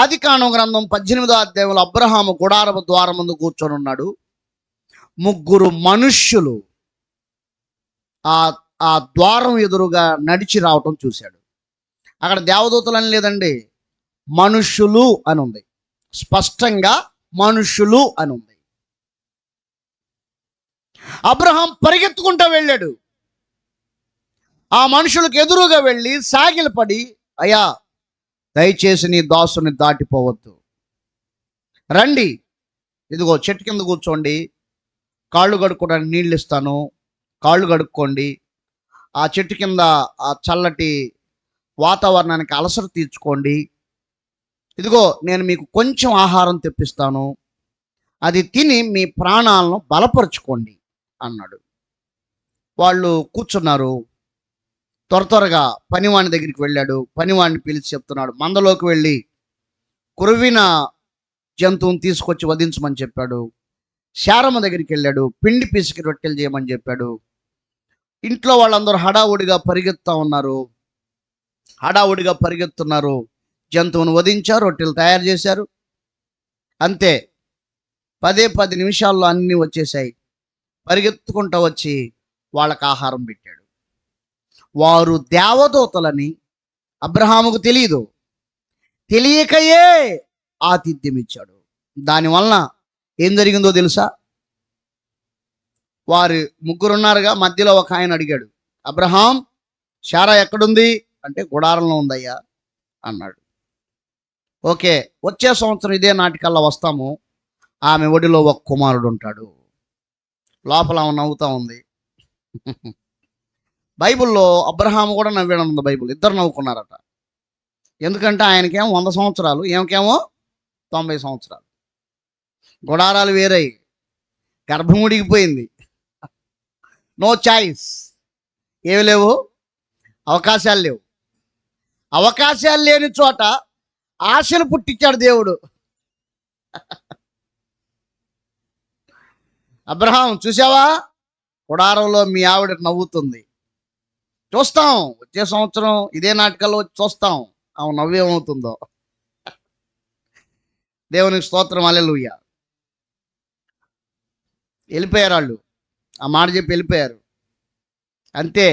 ఆదికాండం గ్రంథం 18వ అధ్యాయంలో అబ్రహాము గుడారపు ద్వారం ముందు కూర్చొని ఉన్నాడు. ముగ్గురు మనుష్యులు ఆ ద్వారం ఎదురుగా నడిచి రావటం చూశాడు. అక్కడ దేవదూతలు అని లేదండి, మనుష్యులు అని ఉంది. స్పష్టంగా మనుషులు అని ఉంది. అబ్రహాం పరిగెత్తుకుంటూ వెళ్ళాడు. ఆ మనుషులకు ఎదురుగా వెళ్ళి సాగిలపడి, అయ్యా దయచేసి నీ దాసుని దాటిపోవద్దు, రండి, ఇదిగో చెట్టు కింద కూర్చోండి, కాళ్ళు కడుక్కోవడానికి నీళ్ళు ఇస్తాను, కాళ్ళు కడుక్కోండి, ఆ చెట్టు కింద ఆ చల్లటి వాతావరణానికి అలసట తీర్చుకోండి, ఇదిగో నేను మీకు కొంచెం ఆహారం తెప్పిస్తాను, అది తిని మీ ప్రాణాలను బలపరుచుకోండి అన్నాడు. వాళ్ళు కూర్చున్నారు. త్వరగా పనివాణి దగ్గరికి వెళ్ళాడు. పనివాణ్ణి పిలిచి చెప్తున్నాడు, మందలోకి వెళ్ళి కురువిన జంతువుని తీసుకొచ్చి వధించమని చెప్పాడు. శారమ్మ దగ్గరికి వెళ్ళాడు, పిండి పిసికి రొట్టెలు చేయమని చెప్పాడు. ఇంట్లో వాళ్ళందరూ హడావుడిగా పరిగెత్తున్నారు. జంతువును వధించారు, రొట్టెలు తయారు చేశారు. అంతే, 10 నిమిషాల్లో అన్నీ వచ్చేసాయి. పరిగెత్తుకుంటూ వచ్చి వాళ్ళకి ఆహారం పెట్టాడు. వారు దేవదూతలని అబ్రహాముకు తెలియకయే ఆతిథ్యం ఇచ్చాడు. దానివలన ఏం జరిగిందో తెలుసా? వారు ముగ్గురున్నారుగా, మధ్యలో ఒక ఆయన అడిగాడు, అబ్రహాం, శారా ఎక్కడుంది అంటే గుడారంలో ఉందయ్యా అన్నాడు. ఓకే, వచ్చే సంవత్సరం ఇదే నాటికల్లా వస్తాము, ఆమె ఒడిలో ఒక కుమారుడు ఉంటాడు. లోపల ఆమె నవ్వుతా ఉంది. బైబిల్లో అబ్రహాము కూడా నవ్వాడు ఉంది బైబిల్. ఇద్దరు నవ్వుకున్నారట. ఎందుకంటే ఆయనకేమో 100 సంవత్సరాలు, ఏమకేమో 90 సంవత్సరాలు. గుడారాలు వేరై, గర్భం ఉడిగిపోయింది, నో చాయిస్, ఏమి లేవు, అవకాశాలు లేవు. అవకాశాలు లేని చోట ఆశలు పుట్టించాడు దేవుడు. అబ్రహాం, చూసావా, గుడారంలో మీ ఆవిడ నవ్వుతుంది, చూస్తాం వచ్చే సంవత్సరం ఇదే నాటకాల్లో చూస్తాం ఆమె నవ్వేమవుతుందో. దేవునికి స్తోత్రం, హల్లెలూయా. వెళ్ళిపోయారు వాళ్ళు, ఆ మాట చెప్పి వెళ్ళిపోయారు. అంతే,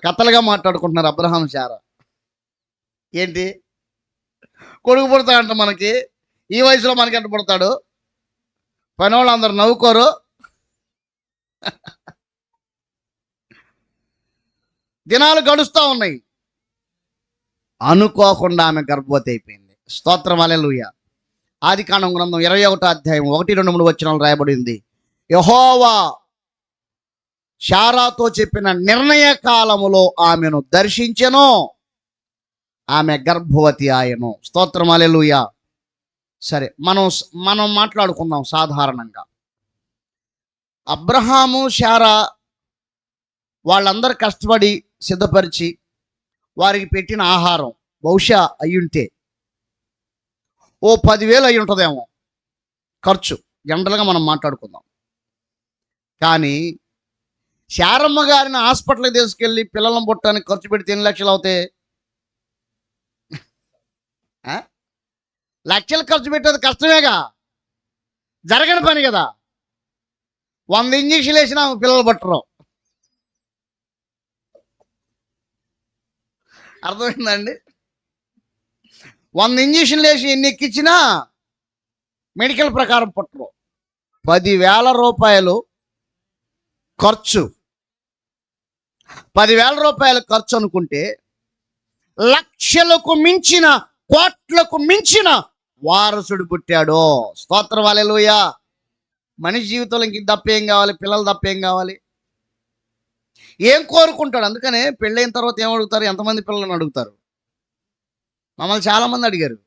కథలుగా మాట్లాడుకుంటున్నారు అబ్రహాం శారా. ఏంటి, కొడుకు పుడతాడంట మనకి, ఈ వయసులో మనకి ఎంత పుడతాడు, పని వాళ్ళు అందరు నవ్వుకోరు. దినాలు గడుస్తూ ఉన్నాయి. అనుకోకుండా ఆమె గర్భవతి అయిపోయింది. స్తోత్రం, హల్లెలూయా. ఆదికాండం గ్రంథం 21వ అధ్యాయం 1, 2, 3 వచనాలు రాయబడింది. యెహోవా శారాతో చెప్పిన నిర్ణయ కాలములో ఆమెను దర్శించెను, ఆమె గర్భవతి ఆయను. స్తోత్రం, హల్లెలూయా. సరే, మనం మాట్లాడుకుందాం సాధారణంగా. అబ్రహాము శారా వాళ్ళందరూ కష్టపడి సిద్ధపరిచి వారికి పెట్టిన ఆహారం బహుశా అయ్యుంటే ఓ 10,000 అయి ఉంటుందేమో ఖర్చు, జనరల్గా మనం మాట్లాడుకుందాం. కానీ శారమ్మ గారిని హాస్పిటల్కి తీసుకెళ్ళి పిల్లలను పుట్టడానికి ఖర్చు పెడితే ఎన్ని లక్షలు అవుతాయి? లక్షలు ఖర్చు పెట్టేది కష్టమేగా, జరగని పని కదా. 100 ఇంజక్షన్లు వేసినా పిల్లలు పట్టరు. అర్థమైందండి? 100 ఇంజక్షన్లు వేసి ఎన్ని ఎక్కించినా మెడికల్ ప్రకారం పుట్టరు. 10,000 రూపాయలు ఖర్చు, 10,000 రూపాయలు ఖర్చు అనుకుంటే లక్షలకు మించిన, కోట్లకు మించిన వారసుడు పుట్టాడు. స్తోత్రం, హల్లెలూయా. మనిషి జీవితంలో ఇంక తప్పేం కావాలి? పిల్లలు తప్పేం కావాలి? ఏం కోరుకుంటాడు? అందుకనే పెళ్ళైన తర్వాత ఏం అడుగుతారు? ఎంతమంది పిల్లలను అడుగుతారు? మమ్మల్ని చాలామంది అడిగారు.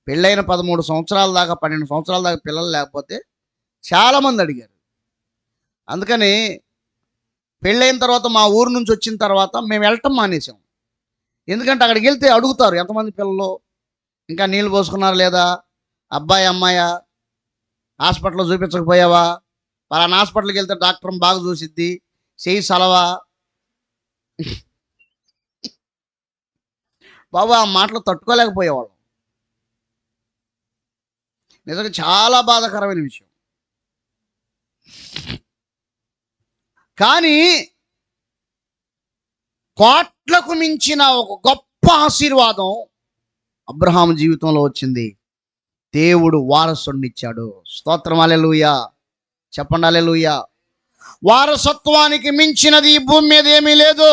పెళ్ళైన 13 సంవత్సరాల దాకా, 12 సంవత్సరాల దాకా పిల్లలు లేకపోతే చాలామంది అడిగారు. అందుకని పెళ్ళైన తర్వాత మా ఊరు నుంచి వచ్చిన తర్వాత మేము వెళ్ళటం మానేసాం. ఎందుకంటే అక్కడికి వెళ్తే అడుగుతారు, ఎంతమంది పిల్లలు, ఇంకా నీళ్ళు పోసుకున్నారు లేదా, అబ్బాయి అమ్మాయా, హాస్పిటల్లో చూపించకపోయావా, పలానా హాస్పిటల్కి వెళ్తే డాక్టర్ బాగా చూసిద్ది, చేయి సలవా. బాబు, ఆ మాటలు తట్టుకోలేకపోయేవాళ్ళం. నిజంగా చాలా బాధాకరమైన విషయం. కానీ కోట్లకు మించిన ఒక గొప్ప ఆశీర్వాదం అబ్రహాము జీవితంలో వచ్చింది. దేవుడు వారసునిచ్చాడు. స్తోత్రం హల్లెలూయా. చెప్పండి హల్లెలూయా. వారసత్వానికి మించినది ఈ భూమి మీద ఏమీ లేదు.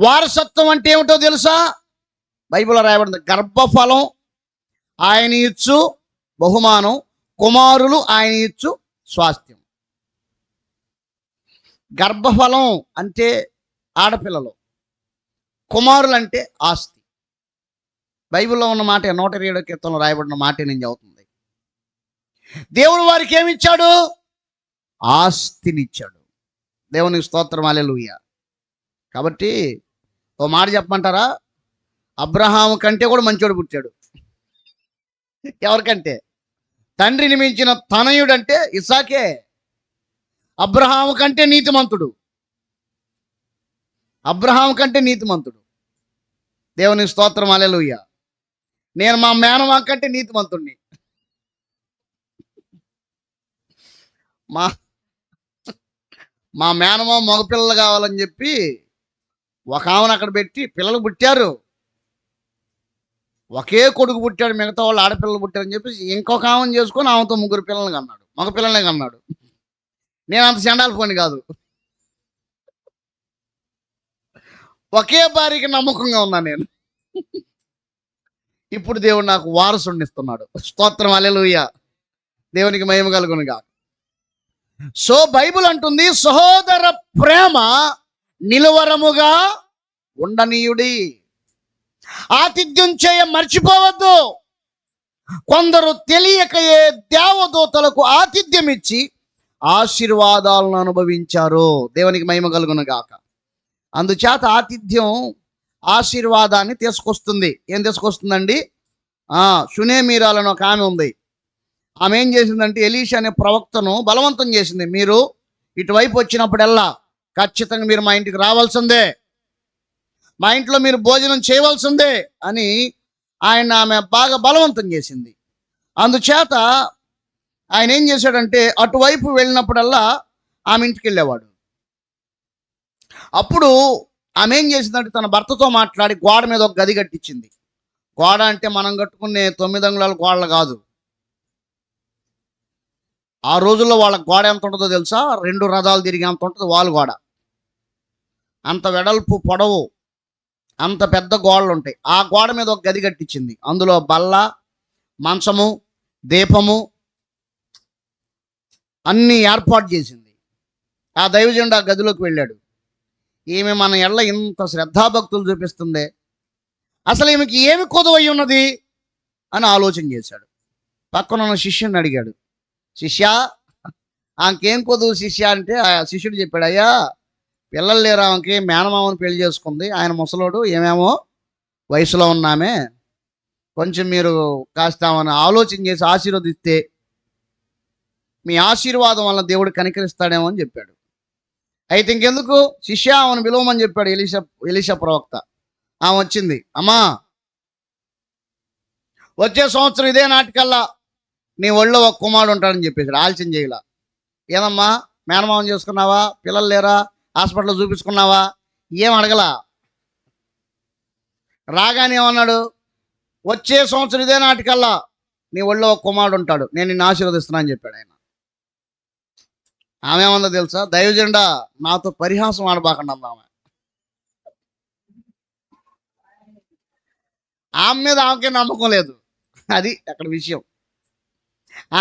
వారసత్వం అంటే ఏమిటో తెలుసా? బైబిల్లో రాయబడింది, గర్భఫలం ఆయన ఇచ్చు బహుమానం, కుమారులు ఆయన ఇచ్చు స్వాస్థ్యం. గర్భఫలం అంటే ఆడపిల్లలు, కుమారులు అంటే ఆస్తి. బైబిల్లో ఉన్న మాట 127 కీర్తనలో రాయబడిన మాట నేను చదువుతుంది. దేవుడు వారికి ఏమిచ్చాడు? ఆస్తినిచ్చాడు. దేవునికి స్తోత్రం హల్లెలూయా. కాబట్టి ఓ మాట చెప్పమంటారా? అబ్రహాము కంటే కూడా మంచోడు పుట్టాడు. ఎవరికంటే? తండ్రిని మించిన తనయుడంటే ఇస్సాకే. అబ్రహాము కంటే నీతిమంతుడు. అబ్రహాము కంటే నీతిమంతుడు. దేవునికి స్తోత్రం హల్లెలూయా. నేను మా మేనమా కంటే నీతిమంతుడిని. మా మా మేనమా మగపిల్లలు కావాలని చెప్పి ఒక ఆమెను అక్కడ పెట్టి పిల్లలు పుట్టారు. ఒకే కొడుకు పుట్టాడు, మిగతా వాళ్ళు ఆడపిల్లలు పుట్టారని చెప్పి ఇంకొక ఆమెను చేసుకొని ఆమెతో 3 పిల్లల్ని కన్నాడు. మగపిల్లలనే కన్నాడు. నేను అంత చండాల పోని కాదు. ఒకే భార్యకి నమ్మకంగా ఉన్నాను నేను. ఇప్పుడు దేవుడు నాకు వారసుడిని ఇస్తున్నాడు. స్తోత్రం హల్లెలూయా. దేవునికి మహిమ కలుగునుగా. సో బైబిల్ అంటుంది, సహోదర ప్రేమ నిలువరముగా ఉండనీయుడి. ఆతిథ్యం చేయ మర్చిపోవద్దు. కొందరు తెలియకయే దేవదూతలకు ఆతిథ్యం ఇచ్చి ఆశీర్వాదాలను అనుభవించారు. దేవునికి మహిమ కలుగును గాక. అందుచేత ఆతిథ్యం ఆశీర్వాదాన్ని తీసుకొస్తుంది. ఏం తీసుకొస్తుందండి? షునేమీరాలని ఒక ఆమె ఉంది. ఆమె ఏం చేసిందంటే ఎలీషా అనే ప్రవక్తను బలవంతం చేసింది. మీరు ఇటువైపు వచ్చినప్పుడల్లా ఖచ్చితంగా మీరు మా ఇంటికి రావాల్సిందే, మా ఇంట్లో మీరు భోజనం చేయవలసిందే అని ఆమె బాగా బలవంతం చేసింది. అందుచేత ఆయన ఏం చేశాడంటే అటువైపు వెళ్ళినప్పుడల్లా ఆమె ఇంటికి వెళ్ళేవాడు. అప్పుడు ఆమె ఏం చేసిందంటే తన భర్తతో మాట్లాడి గోడ మీద ఒక గది కట్టించింది. గోడ అంటే మనం కట్టుకునే 9 అంగుళాల గోడలు కాదు. ఆ రోజుల్లో వాళ్ళ గోడ ఎంత ఉంటుందో తెలుసా? 2 రథాలు తిరిగి అంత ఉంటుంది వాళ్ళ గోడ. అంత వెడల్పు పొడవు అంత పెద్ద గోడలు ఉంటాయి. ఆ గోడ మీద ఒక గది కట్టించింది. అందులో బల్ల, మంచము, దీపము అన్నీ ఏర్పాటు చేసింది. ఆ దైవజనుడు ఆ గదిలోకి వెళ్ళాడు. ఈమె మన ఎళ్ళ ఇంత శ్రద్ధాభక్తులు చూపిస్తుంది, అసలు ఈమెకి ఏమి కొదువై ఉన్నది అని ఆలోచన చేశాడు. పక్కన ఉన్న శిష్యుని అడిగాడు, శిష్య ఆమెకేం కొదువు శిష్య అంటే ఆ శిష్యుడు చెప్పాడు, అయ్యా పిల్లలు లేరు ఆమెకి, మేనమామని పెళ్లి చేసుకుంది, ఆయన ముసలోడు, ఏమేమో వయసులో ఉన్నామే, కొంచెం మీరు కాస్త ఆమెను ఆలోచన చేసి ఆశీర్వదిస్తే మీ ఆశీర్వాదం వల్ల దేవుడు కనికరిస్తాడేమో అని చెప్పాడు. అయితే ఇంకెందుకు శిష్య ఆమెను పిలవమని చెప్పాడు ఎలీషా ప్రవక్త. ఆమె వచ్చింది. అమ్మా వచ్చే సంవత్సరం ఇదే నాటికల్లా నీ ఒళ్ళో ఒక కుమారుడు ఉంటాడని చెప్పేసాడు. ఆలోచన చేయలా. ఏదమ్మా మేనమామం చేసుకున్నావా? పిల్లలు లేరా? హాస్పిటల్లో చూపించుకున్నావా? ఏం అడగలా. రాగానే ఏమన్నాడు? వచ్చే సంవత్సరం ఇదే నాటికల్లా నీ ఒళ్ళో ఒక కుమారుడు ఉంటాడు, నేను నిన్ను ఆశీర్వదిస్తున్నా అని చెప్పాడు ఆయన. ఆమె ఏమందో తెలుసా? దైవజెండా నాతో పరిహాసం ఆడబాకండి అందా ఆమె మీద ఆమెకే నమ్మకం లేదు. అది అక్కడ విషయం.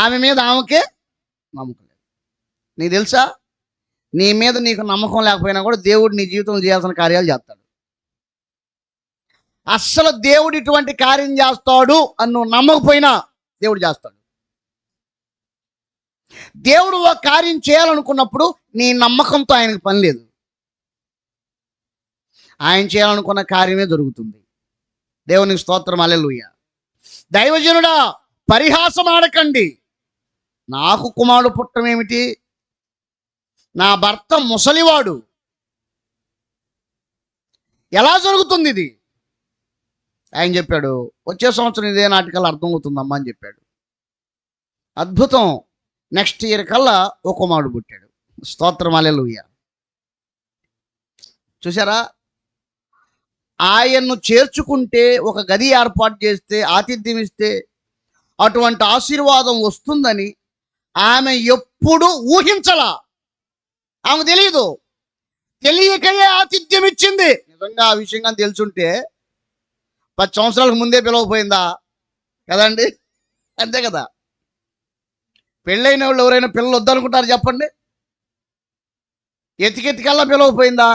ఆమె మీద ఆమెకే నమ్మకం లేదు. నీకు తెలుసా, నీ మీద నీకు నమ్మకం లేకపోయినా కూడా దేవుడు నీ జీవితంలో చేయాల్సిన కార్యాలు చేస్తాడు. అస్సలు దేవుడు ఇటువంటి కార్యం చేస్తాడు అని నువ్వు నమ్మకపోయినా దేవుడు చేస్తాడు. దేవుడు ఒక కార్యం చేయాలనుకున్నప్పుడు నీ నమ్మకంతో ఆయనకు పని లేదు. ఆయన చేయాలనుకున్న కార్యమే జరుగుతుంది. దేవునికి స్తోత్రం హల్లెలూయా. దైవజనుడా పరిహాసం ఆడకండి. నాకు కుమారుడు పుట్టడం ఏమిటి? నా భర్త ముసలివాడు, ఎలా జరుగుతుంది ఇది? ఆయన చెప్పాడు, వచ్చే సంవత్సరం ఇదే నాటికల్లా అర్థమవుతుందమ్మా అని చెప్పాడు. అద్భుతం. నెక్స్ట్ ఇయర్ కల్లా ఒక కుమారుడు పుట్టాడు. స్తోత్రం హల్లెలూయా. చూసారా? ఆయన్ను చేర్చుకుంటే, ఒక గది ఏర్పాటు చేస్తే, ఆతిథ్యం ఇస్తే అటువంటి ఆశీర్వాదం వస్తుందని ఆమె ఎప్పుడు ఊహించలా. ఆమెకు తెలియదు. తెలియకయే ఆతిథ్యం ఇచ్చింది. నిజంగా ఆ విషయంగా తెలుసుంటే 10 సంవత్సరాలకు ముందే పిలవపోయిందా కదండి? అంతే కదా. పెళ్ళైన వాళ్ళు ఎవరైనా పిల్లలు వద్దనుకుంటారు చెప్పండి? ఎతికెతికల్లా పిలవపోయిందా?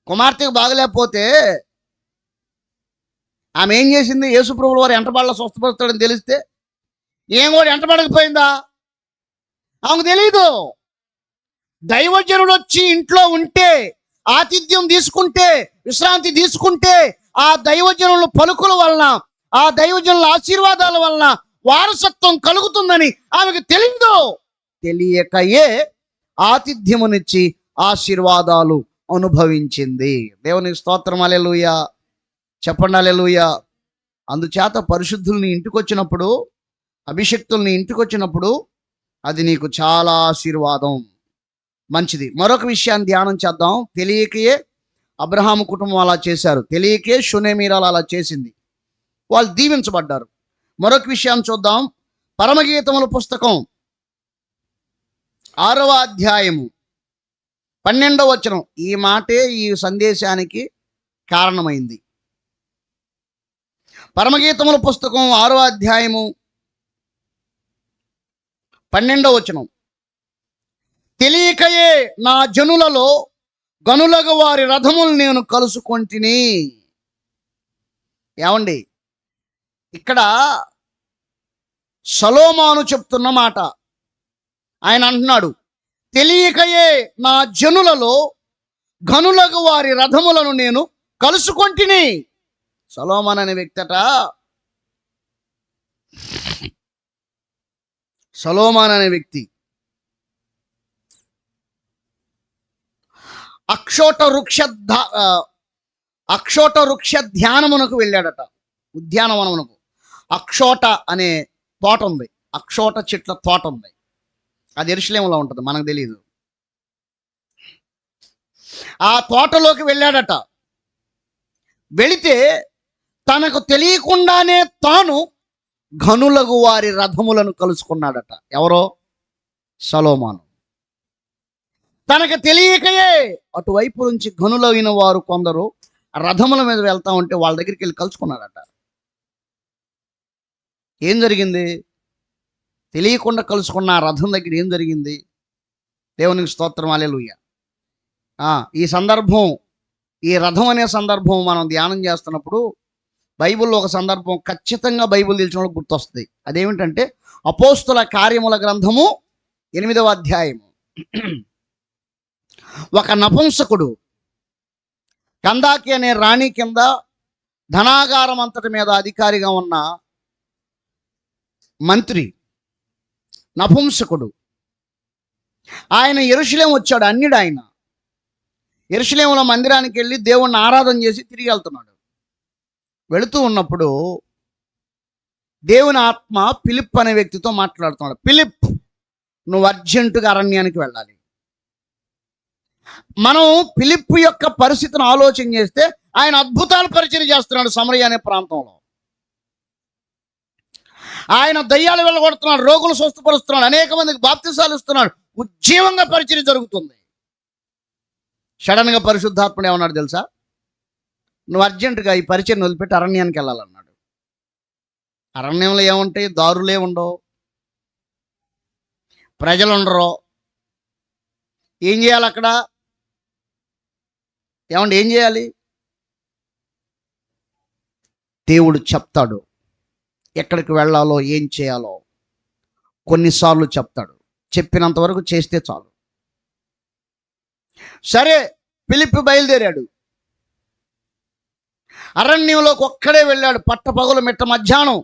కుమార్తెకు బాగలేకపోతే ఆమె ఏం చేసింది? యేసుప్రభుల వారు ఎంటబడలా స్వస్థపరుస్తాడని తెలిస్తే ఏం కూడా ఎంటబడకపోయిందా? ఆమెకు తెలీదు. దైవజనుడు వచ్చి ఇంట్లో ఉంటే, ఆతిథ్యం తీసుకుంటే, విశ్రాంతి తీసుకుంటే, ఆ దైవజనుల పలుకుల వలన, ఆ దైవజనుల ఆశీర్వాదాల వలన వారసత్వం కలుగుతుందని ఆమెకు తెలియదు. తెలియకయే ఆతిథ్యమునిచ్చి ఆశీర్వాదాలు అనుభవించింది. దేవునికి స్తోత్రం. హల్లెలూయా. చెప్పండి హల్లెలూయా. అందుచేత పరిశుద్ధుల్ని ఇంటికొచ్చినప్పుడు, అభిషక్తుల్ని ఇంటికొచ్చినప్పుడు అది నీకు చాలా ఆశీర్వాదం. మంచిది. మరొక విషయాన్ని ధ్యానం చేద్దాం. తెలియకయే అబ్రహాము కుటుంబం అలా చేశారు. తెలియకే షునేమీరాలు అలా చేసింది. వాళ్ళు దీవించబడ్డారు. మరొక విషయాన్ని చూద్దాం. పరమగీతముల పుస్తకం 6వ అధ్యాయము 12వ వచనం. ఈ మాటే ఈ సందేశానికి కారణమైంది. పరమగీతముల పుస్తకం 6వ అధ్యాయము 12వ వచనం. తెలియకయే నా జనులలో గనులగు వారి రథములు నేను కలుసుకొంటిని. ఏమండి, ఇక్కడ సొలొమోను చెప్తున్న మాట. ఆయన అంటున్నాడు, తెలియకయే నా జనులలో గనులగు వారి రథములను నేను కలుసుకొంటిని. సొలొమోను అనే వ్యక్తట, సొలొమోను అనే వ్యక్తి అక్షోట వృక్ష ధ్యానమునకు వెళ్ళాడట. ఉద్యానవనమునకు. అక్షోట అనే తోట ఉంది. అక్షోట చెట్ల తోట ఉంది. అది యెరూషలేములో ఉంటుంది, మనకు తెలియదు. ఆ తోటలోకి వెళ్ళాడట. వెళితే తనకు తెలియకుండానే తాను ఘనులగు వారి రథములను కలుసుకున్నాడట. ఎవరో? సొలొమోను. తనకు తెలియకయే అటువైపు నుంచి ఘనులైన వారు కొందరు రథముల మీద వెళ్తా ఉంటే వాళ్ళ దగ్గరికి వెళ్ళి కలుసుకున్నాడట. ఏం జరిగింది? తెలియకుండా కలుసుకున్న ఆ రథం దగ్గర ఏం జరిగింది? దేవునికి స్తోత్రం. హల్లెలూయా. ఈ సందర్భం, ఈ రథం అనే సందర్భం మనం ధ్యానం చేస్తున్నప్పుడు బైబిల్లో ఒక సందర్భం ఖచ్చితంగా బైబిల్ తెలిసిన వాళ్ళకి గుర్తొస్తుంది. అదేమిటంటే అపోస్తుల కార్యముల గ్రంథము 8వ అధ్యాయము. ఒక నపుంసకుడు కందాకి అనే రాణి కింద ధనాగారం అంతటి మీద అధికారిగా ఉన్న మంత్రి, నపుంసకుడు, ఆయన యెరూషలేము వచ్చాడు. అన్యుడు ఆయన. యెరూషలేములో మందిరానికి వెళ్ళి దేవుణ్ణి ఆరాధన చేసి తిరిగి వెళ్తున్నాడు. వెళుతూ ఉన్నప్పుడు దేవుని ఆత్మ ఫిలిప్ అనే వ్యక్తితో మాట్లాడుతున్నాడు. ఫిలిప్, నువ్వు అర్జెంటుగా అరణ్యానికి వెళ్ళాలి. మనం ఫిలిప్ యొక్క పరిస్థితిని ఆలోచన చేస్తే ఆయన అద్భుతాలు పరిచయం చేస్తున్నాడు సమరయ అనే ప్రాంతంలో. ఆయన దయ్యాలు వెళ్ళగొడుతున్నాడు, రోగులు స్వస్థపరుస్తున్నాడు, అనేక మందికి బాప్తిసాలు ఇస్తున్నాడు, ఉజ్జీవంగా పరిచయం జరుగుతుంది. సడన్గా పరిశుద్ధాత్ముడు ఏమన్నాడు తెలుసా? నువ్వు అర్జెంటుగా ఈ పరిచయం వదిలిపెట్టి అరణ్యానికి వెళ్ళాలన్నాడు. అరణ్యంలో ఏముంటాయి? దారులే ఉండవు, ప్రజలు ఉండరు. ఏం చేయాలి అక్కడ? ఏమండి, ఏం చేయాలి? దేవుడు చెప్తాడు ఎక్కడికి వెళ్ళాలో, ఏం చేయాలో. కొన్నిసార్లు చెప్తాడు, చెప్పినంత వరకు చేస్తే చాలు. సరే, ఫిలిప్ బయలుదేరాడు. అరణ్యంలోకి ఒక్కడే వెళ్ళాడు. పట్టపగలు మిట్ట మధ్యాహ్నం,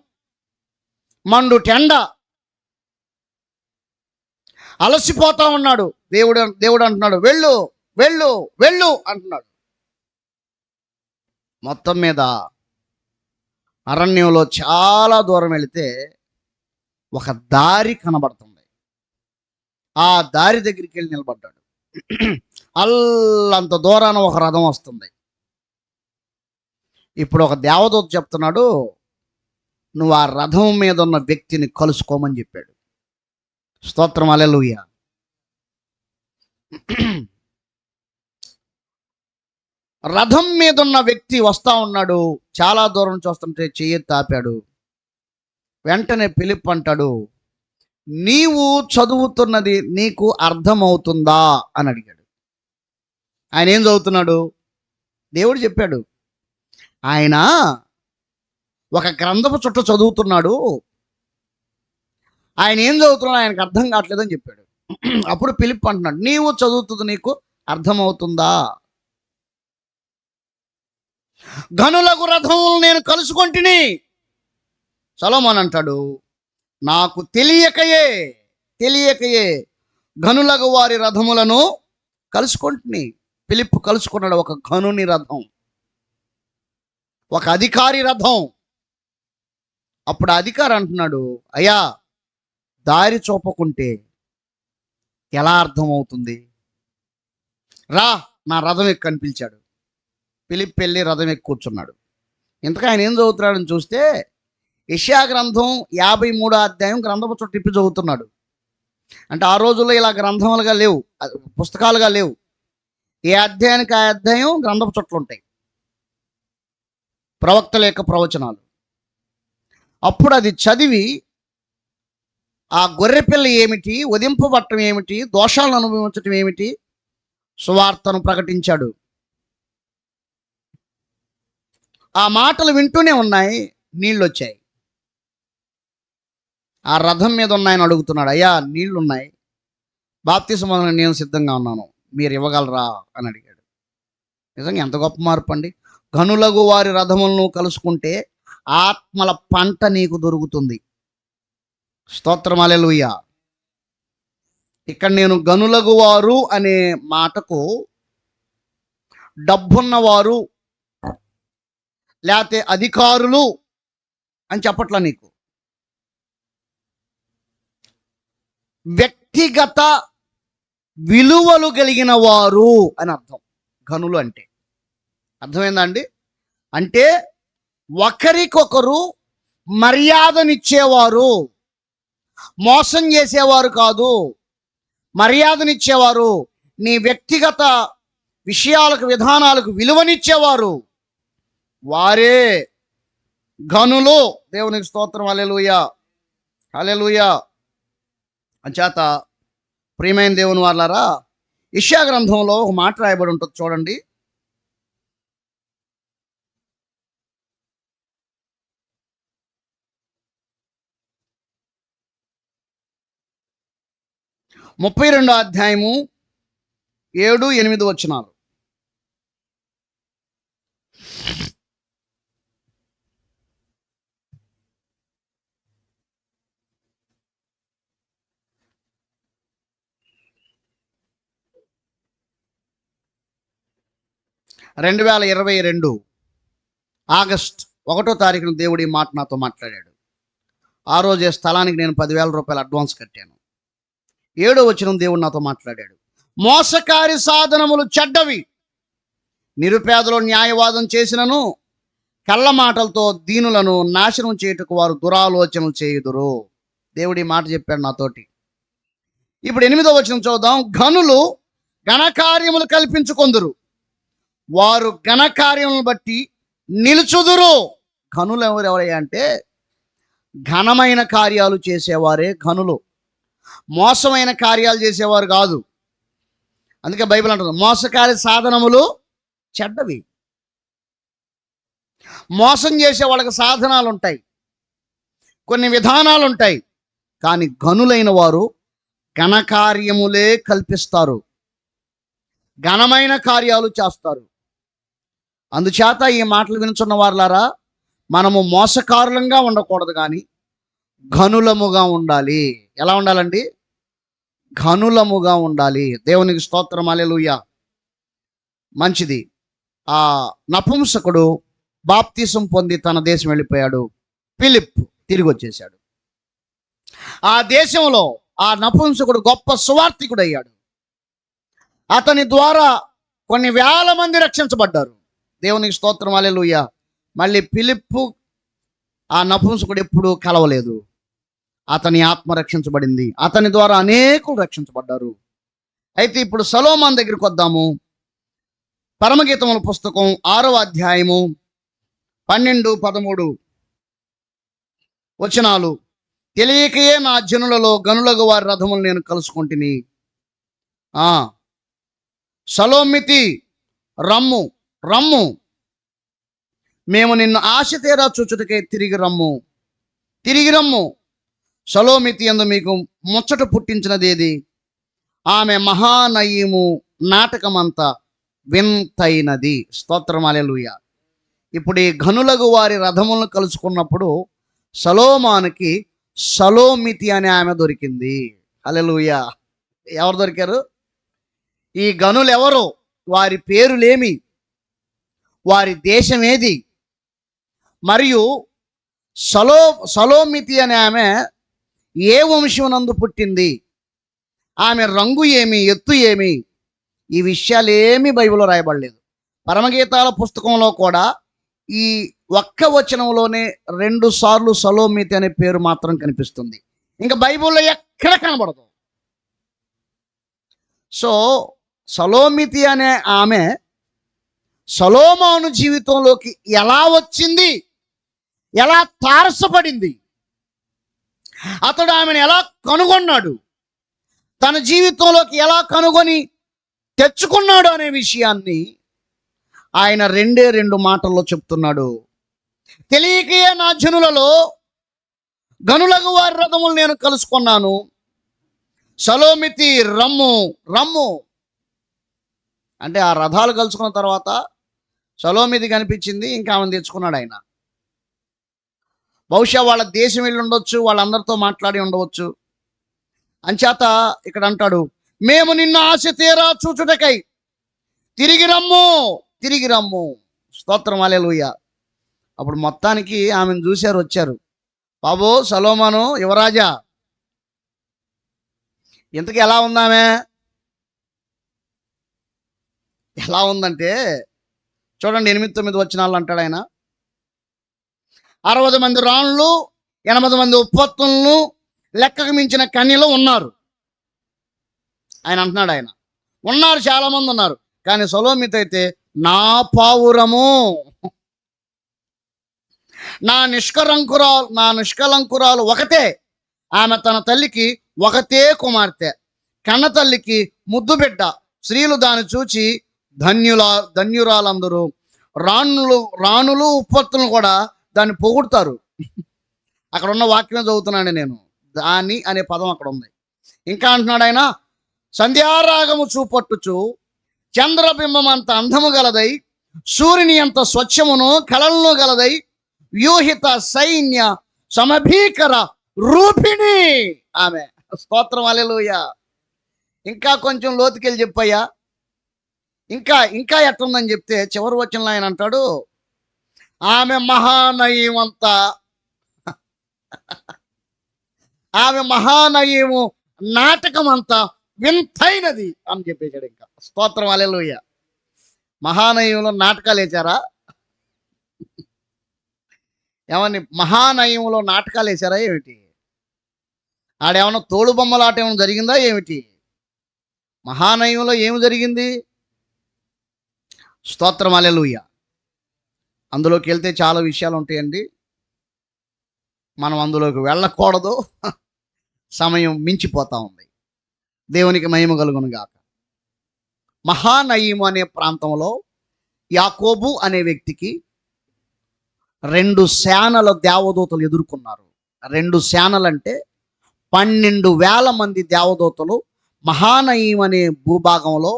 మండు టెండ, అలసిపోతా ఉన్నాడు. దేవుడు అంటున్నాడు, వెళ్ళు వెళ్ళు వెళ్ళు అంటున్నాడు. మొత్తం మీద అరణ్యంలో చాలా దూరం వెళితే ఒక దారి కనబడుతుంది. ఆ దారి దగ్గరికి వెళ్ళి నిలబడ్డాడు. అల్లంత దూరాన ఒక రథం వస్తుంది. ఇప్పుడు ఒక దేవదూత చెప్తున్నాడు, నువ్వు ఆ రథం మీద ఉన్న వ్యక్తిని కలుసుకోమని చెప్పాడు. స్తోత్రం, హల్లెలూయా. రథం మీద ఉన్న వ్యక్తి వస్తా ఉన్నాడు. చాలా దూరం నుంచి వస్తుంటే చెయ్యి తాపాడు. వెంటనే ఫిలిప్ అంటాడు, నీవు చదువుతున్నది నీకు అర్థమవుతుందా అని అడిగాడు. ఆయన ఏం చదువుతున్నాడు? దేవుడు చెప్పాడు, ఆయన ఒక గ్రంథపు చుట్ట చదువుతున్నాడు, ఆయన ఏం చదువుతున్నాడు ఆయనకు అర్థం కావట్లేదని చెప్పాడు. అప్పుడు ఫిలిప్ అంటున్నాడు, నీవు చదువుతుంది నీకు అర్థమవుతుందా? ఘనులకు రథములు నేను కలుసుకొంటిని. సొలొమోను అంటాడు, నాకు తెలియకయే ఘనులకు వారి రథములను కలుసుకొంటిని. ఫిలిప్ కలుసుకున్నాడు ఒక ఘనుని రథం, ఒక అధికారి రథం. అప్పుడు అధికారి అంటున్నాడు, అయ్యా దారి చూపకుంటే ఎలా అర్థమవుతుంది? రా నా రథం ఎక్కి కనిపించాడు. ఫిలిప్ వెళ్ళి రథం ఎక్కి కూర్చున్నాడు. ఇంతకు ఆయన ఏం చదువుతున్నాడని చూస్తే యెషయా గ్రంథం 53వ అధ్యాయం గ్రంథపు చుట్టూ తిప్పి చదువుతున్నాడు. అంటే ఆ రోజుల్లో ఇలా గ్రంథములుగా లేవు, పుస్తకాలుగా లేవు. ఏ అధ్యాయానికి ఆ అధ్యాయం గ్రంథపు చుట్టలు ఉంటాయి, ప్రవక్తల యొక్క ప్రవచనాలు. అప్పుడు అది చదివి ఆ గొర్రెపిల్ల ఏమిటి, వధింపబట్టం ఏమిటి, దోషాలను అనుభవించటం ఏమిటి, సువార్తను ప్రకటించాడు. ఆ మాటలు వింటూనే ఉన్నాయి, నీళ్ళు వచ్చాయి. ఆ రథం మీద ఉన్నాయని అడుగుతున్నాడు, అయ్యా నీళ్లు ఉన్నాయి, బాప్తిసం పొందడానికి నేను సిద్ధంగా ఉన్నాను, మీరు ఇవ్వగలరా అని అడిగాడు. నిజంగా ఎంత గొప్ప మార్పు అండి. ఘనులకు వారి రథములను కలుసుకుంటే ఆత్మల పంట నీకు దొరుకుతుంది. స్తోత్రం, హల్లెలూయా. ఇక్కడ నేను గనులకు వారు అనే మాటకు డబ్బున్నవారు లేకపోతే అధికారులు అని చెప్పట్లా, నీకు వ్యక్తిగత విలువలు కలిగిన వారు అని అర్థం. ఘనులు అంటే అర్థమైందండి? అంటే ఒకరికొకరు మర్యాదనిచ్చేవారు, మోసం చేసేవారు కాదు, మర్యాదనిచ్చేవారు, నీ వ్యక్తిగత విషయాలకు విధానాలకు విలువనిచ్చేవారు, వారే ఘనులు. దేవునికి స్తోత్రం, హల్లెలూయా, హల్లెలూయా. అంచేత ప్రియమైన దేవుని వాళ్ళారా, యెషయా గ్రంథంలో ఒక మాట రాయబడి ఉంటుంది చూడండి. ముప్పై 32వ అధ్యాయము 7, 8 వచనాలు. రెండు 2022 ఆగస్ట్ 1వ తారీఖున దేవుడు ఈ మాట నాతో మాట్లాడాడు. ఆ రోజే స్థలానికి నేను 10,000 రూపాయలు అడ్వాన్స్ కట్టాను. 7వ వచనం దేవుడు నాతో మాట్లాడాడు, మోసకారి సాధనములు చెడ్డవి, నిరుపేదలు న్యాయవాదం చేసినను కళ్ళ మాటలతో దీనులను నాశనం చేయుటకు వారు దురాలోచనలు చేయుదురు. దేవుడు ఈ మాట చెప్పాడు నాతోటి. ఇప్పుడు 8వ వచనం చూద్దాం. ఘనులు ఘనకార్యములు కల్పించుకొందురు, వారు ఘనకార్యములను బట్టి నిలుచుదురు. ఘనులు ఎవరయ్యా అంటే ఘనమైన కార్యాలు చేసేవారే ఘనులు, మోసమైన కార్యాలు చేసేవారు కాదు. అందుకే బైబిల్ అంటుంది మోసకారి సాధనములు చెడ్డవి. మోసం చేసే వాళ్ళకి సాధనాలు ఉంటాయి, కొన్ని విధానాలు ఉంటాయి, కానీ ఘనులైన వారు ఘనకార్యములే కల్పిస్తారు, ఘనమైన కార్యాలు చేస్తారు. అందుచేత ఈ మాటలు వినుచున్న వారులారా, మనము మోసకారులంగా ఉండకూడదు, కానీ ఘనులముగా ఉండాలి. ఎలా ఉండాలండి? ఘనులముగా ఉండాలి. దేవునికి స్తోత్రం, హల్లెలూయా. మంచిది. ఆ నపుంసకుడు బాప్తిసం పొంది తన దేశం వెళ్ళిపోయాడు. ఫిలిప్ తిరిగి వచ్చేశాడు. ఆ దేశంలో ఆ నపుంసకుడు గొప్ప సువార్తికుడు అయ్యాడు. అతని ద్వారా కొన్ని వేల మంది రక్షించబడ్డారు. దేవునికి స్తోత్రం, హల్లెలూయా. మళ్ళీ ఫిలిప్పు ఆ నపుంసకుడు ఎప్పుడు కలవలేదు. అతని ఆత్మ రక్షించబడింది, అతని ద్వారా అనేకులు రక్షించబడ్డారు. అయితే ఇప్పుడు సొలొమోను దగ్గరికి వద్దాము. పరమగీతముల పుస్తకం 6వ అధ్యాయము 12, 13 వచనాలు. తెలియకయే నా జనులలో గనులకు వారి రథములు నేను కలుసుకుంటుని. సలోమితి రమ్ము రమ్ము, మేము నిన్ను ఆశ తీరా చూచుటకై తిరిగి రమ్ము. సలోమితి యందు మీకు ముచ్చట పుట్టించినదేది? ఆమె మహానయీము నాటకమంతా వింతైనది. స్తోత్రం, హల్లెలూయా. ఇప్పుడు ఈ ఘనులకు వారి రథములను కలుసుకున్నప్పుడు సొలొమోనుకి సలోమితి అనే ఆమె దొరికింది. హల్లెలూయా. ఎవరు దొరికారు? ఈ గనులు ఎవరు? వారి పేరులేమి? వారి దేశం ఏది? మరియు సలోమితి అనే ఆమె ఏ వంశమునందు పుట్టింది? ఆమె రంగు ఏమి, ఎత్తు ఏమి? ఈ విషయాలేమీ బైబిల్లో రాయబడలేదు. పరమగీతాల పుస్తకంలో కూడా ఈ ఒక్క వచనంలోనే 2 సార్లు సలోమితి అనే పేరు మాత్రం కనిపిస్తుంది. ఇంకా బైబిల్లో ఎక్కడ కనబడదు. సో సలోమితి అనే ఆమె సొలొమోను జీవితంలోకి ఎలా వచ్చింది, ఎలా తారసపడింది, అతడు ఆమెను ఎలా కనుగొన్నాడు, తన జీవితంలోకి ఎలా కనుగొని తెచ్చుకున్నాడు అనే విషయాన్ని ఆయన 2 మాటల్లో చెప్తున్నాడు. తెలియకయే నా జనులలో గనులకు వారి రథములు నేను కలుసుకున్నాను. సలోమితి రమ్ము అంటే ఆ రథాలు కలుసుకున్న తర్వాత సలోమితి కనిపించింది, ఇంకా ఆమెను తెచ్చుకున్నాడు ఆయన. బహుశా వాళ్ళ దేశం వెళ్ళి ఉండొచ్చు, వాళ్ళందరితో మాట్లాడి ఉండవచ్చు. అంచేత ఇక్కడ అంటాడు, మేము నిన్ను ఆశ తీరా చూచుటకై తిరిగి రమ్ము. స్తోత్రం, హల్లెలూయా. అప్పుడు మొత్తానికి ఆమెను చూశారు, వచ్చారు. బాబు సొలొమోను యువరాజా, ఇంతకు ఎలా ఉందామె? ఎలా ఉందంటే చూడండి, 8, 9 వచనాలు అంటాడు ఆయన. 60 మంది రాణులు, 80 మంది ఉపపత్నులను, లెక్కకు మించిన కన్యలు ఉన్నారు. ఆయన అంటున్నాడు, ఆయన ఉన్నారు, చాలా మంది ఉన్నారు. కానీ సొలొమితి అయితే నా పావురము, నా నిష్కలంకురాలు ఒకతే. ఆమె తన తల్లికి ఒకతే కుమార్తె, కన్న తల్లికి ముద్దు బిడ్డ. స్త్రీలు దాన్ని చూచి ధన్యురాలందరూ. రాణులు ఉపపత్తులను కూడా దాన్ని పొగుడుతారు. అక్కడ ఉన్న వాక్యం చదువుతున్నాను నేను, దాని అనే పదం అక్కడ ఉంది. ఇంకా అంటున్నాడు ఆయన, సంధ్యారాగము చూపట్టుచు చంద్రబింబం అంత అందము గలదై, సూర్యుని అంత స్వచ్ఛమును కళలను గలదై, వ్యూహిత సైన్య సమభీకర రూపిణి ఆమె. స్తోత్రం, హల్లెలూయా. ఇంకా కొంచెం లోతుకెళ్ళి చెప్పయ్యా, ఇంకా ఎట్లుందని చెప్తే చివరి వచనంలో ఆయన అంటాడు, ఆమె మహానయము నాటకం అంతా వింతైనది అని చెప్పేశాడు. ఇంకా స్తోత్రం, హల్లెలూయా. మహానయంలో నాటకాలు వేశారా? ఏమని మహానయంలో నాటకాలు వేశారా ఏమిటి? ఆడేమన్నా తోడు బొమ్మలాట ఏమైనా జరిగిందా ఏమిటి? మహానయంలో ఏమి జరిగింది? స్తోత్రం, హల్లెలూయా. అందులోకి వెళ్తే చాలా విషయాలు ఉంటాయండి, మనం అందులోకి వెళ్ళకూడదు. సమయం మించిపోతా ఉంది. దేవునికి మహిమ కలుగును గాక. మహానయీము అనే ప్రాంతంలో యాకోబు అనే వ్యక్తికి 2 సేనల దేవదూతలు ఎదుర్కొన్నారు. 2 సేనలంటే 12,000 మంది దేవదూతలు మహానయీము అనే భూభాగంలో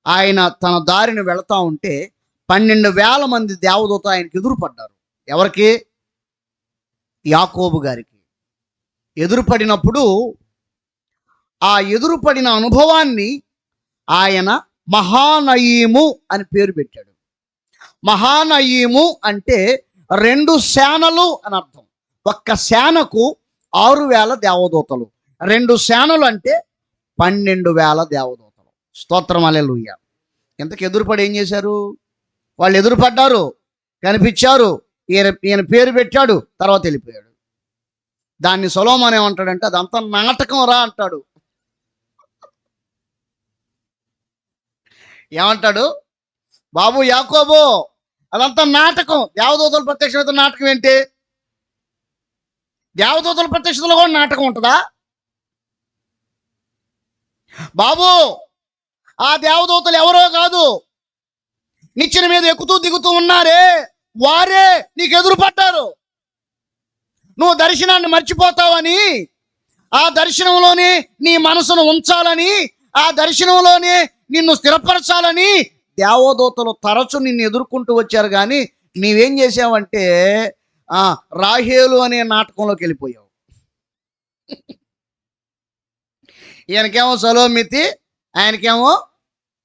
ఆయన తన దారిని వెళతా ఉంటే 12,000 మంది దేవదూతలు ఆయనకి ఎదురుపడ్డారు. ఎవరికి? యాకోబు గారికి. ఎదురుపడినప్పుడు ఆ ఎదురుపడిన అనుభవాన్ని ఆయన మహానయీము అని పేరు పెట్టాడు. మహానయీము అంటే 2 సేనలు అని అర్థం. ఒక్క సేనకు 6,000 దేవదూతలు, 2 సేనలు అంటే 12,000 దేవదూతలు. స్తోత్రం, హల్లెలూయా. ఇంతకు ఎదురుపడి ఏం చేశారు? వాళ్ళు ఎదురుపడ్డారు, కనిపించారు. ఈయన పేరు పెట్టాడు, తర్వాత వెళ్ళిపోయాడు. దాన్ని సొలొమోను ఏమంటాడంటే అదంతా నాటకం రా అంటాడు. ఏమంటాడు? బాబు యాకోబు, అదంతా నాటకం. దేవదూతల ప్రత్యక్షత నాటకం ఏంటి? దేవదూతల ప్రత్యక్షతలో కూడా నాటకం ఉంటుందా? బాబు, ఆ దేవదూతలు ఎవరో కాదు, నిచ్చెన మీద ఎక్కుతూ దిగుతూ ఉన్నారే, వారే నీకు ఎదురు పడ్డారు. నువ్వు దర్శనాన్ని మర్చిపోతావని, ఆ దర్శనంలోనే నీ మనసును ఉంచాలని, ఆ దర్శనంలోనే నిన్ను స్థిరపరచాలని దేవదూతలు తరచు నిన్ను ఎదుర్కొంటూ వచ్చారు. కానీ నీవేం చేసావంటే రాహేలు అనే నాటకంలోకి వెళ్ళిపోయావు. ఈయనకేమో సలోమితి, ఆయనకేమో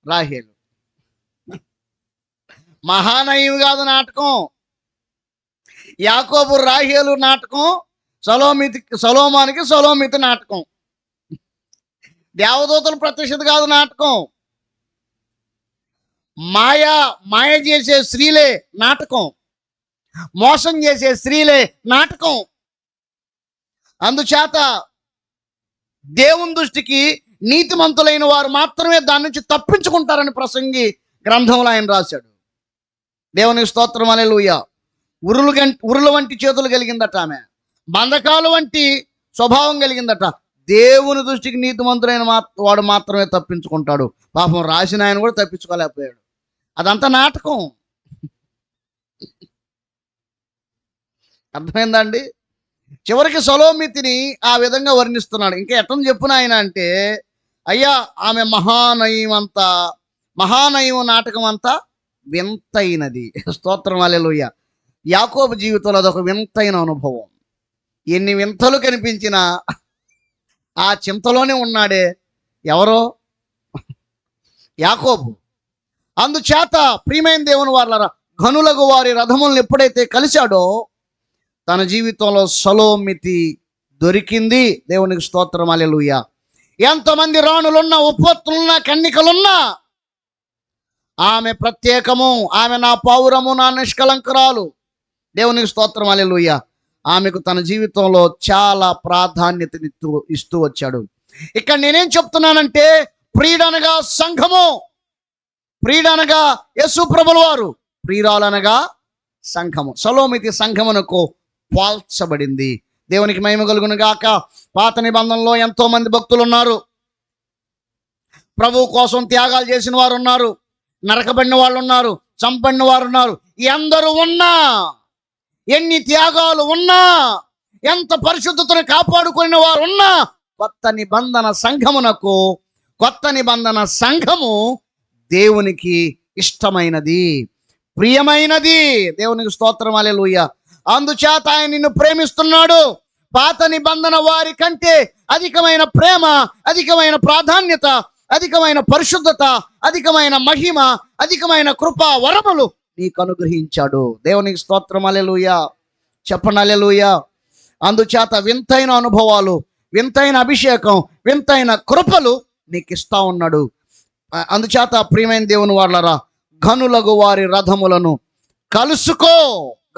రాహేలు. మహానయం కాదు నాటకం. యాకోబు రాహేలు నాటకం, సొలొమోనుకి సొలొమితి నాటకం. దేవదూతలు ప్రత్యక్షత కాదు నాటకం. మాయ చేసే స్త్రీలే నాటకం, మోసం చేసే స్త్రీలే నాటకం. అందుచేత దేవుని దృష్టికి నీతిమంతులైన వారు మాత్రమే దాని నుంచి తప్పించుకుంటారని ప్రసంగి గ్రంథంలో ఆయన రాశాడు. దేవునికి స్తోత్రం, హల్లెలూయా. ఉరుల వంటి చేతులు కలిగిందట ఆమె, బంధకాలు వంటి స్వభావం కలిగిందట. దేవుని దృష్టికి నీతిమంతులైన వాడు మాత్రమే తప్పించుకుంటాడు. పాపం రాసిన ఆయన కూడా తప్పించుకోలేకపోయాడు. అదంతా నాటకం. అర్థమైందండి? చివరికి సొలొమితిని ఆ విధంగా వర్ణిస్తున్నాడు. ఇంకా ఎట్లా చెప్పున ఆయన అంటే, అయ్యా ఆమె మహానయం నాటకం అంతా వింతైనది. స్తోత్రం, హల్లెలూయా. యాకోబు జీవితంలో అదొక వింతైన అనుభవం. ఎన్ని వింతలు కనిపించినా ఆ చింతలోనే ఉన్నాడే ఎవరో? యాకోబు. అందుచేత ప్రియమైన దేవుని వారలారా, ఘనులకు వారి రథములను ఎప్పుడైతే కలిశాడో తన జీవితంలో సొలొమితి దొరికింది. దేవునికి స్తోత్రం, హల్లెలూయా. ఎంతమంది రాణులున్నా, ఉపపత్నులున్నా, కన్నికలున్నా ఆమె ప్రత్యేకము. ఆమె నా పౌరము, నా నిష్కలంకరాలు. దేవునికి స్తోత్రం, హల్లెలూయా. ఆమెకు తన జీవితంలో చాలా ప్రాధాన్యతనిస్తూ ఇస్తూ వచ్చాడు. ఇక్కడ నేనేం చెప్తున్నానంటే, ప్రియుడనగా సంఘము, ప్రియుడనగా యేసు ప్రభుల వారు, ప్రియురాలనగా సంఘము. సొలొమితి సంఘమునకు పోల్చబడింది. దేవునికి మహిమ కలుగును గాక. పాత నిబంధనలో ఎంతో మంది భక్తులు ఉన్నారు. ప్రభువు కోసం త్యాగాలు చేసిన వారు ఉన్నారు, నరకబడిన వాళ్ళు ఉన్నారు, చంపబడిన వారు ఉన్నారు. ఎందరూ ఉన్నా, ఎన్ని త్యాగాలు ఉన్నా, ఎంత పరిశుద్ధతను కాపాడుకునే వారు ఉన్నా, కొత్త నిబంధన సంఘము దేవునికి ఇష్టమైనది, ప్రియమైనది. దేవునికి స్తోత్రం, హల్లెలూయా. అందుచేత ఆయన నిన్ను ప్రేమిస్తున్నాడు. పాత నిబంధన వారి కంటే అధికమైన ప్రేమ, అధికమైన ప్రాధాన్యత, అధికమైన పరిశుద్ధత, అధికమైన మహిమ, అధికమైన కృపా వరములు నీకు అనుగ్రహించాడు. దేవునికి స్తోత్రం, హల్లెలూయా. చెప్పండి హల్లెలూయా. అందుచేత వింతైన అనుభవాలు, వింతైన అభిషేకం, వింతైన కృపలు నీకు ఇస్తా ఉన్నాడు. అందుచేత ప్రియమైన దేవుని వారలారా, ఘనులకు వారి రథములను కలుసుకో.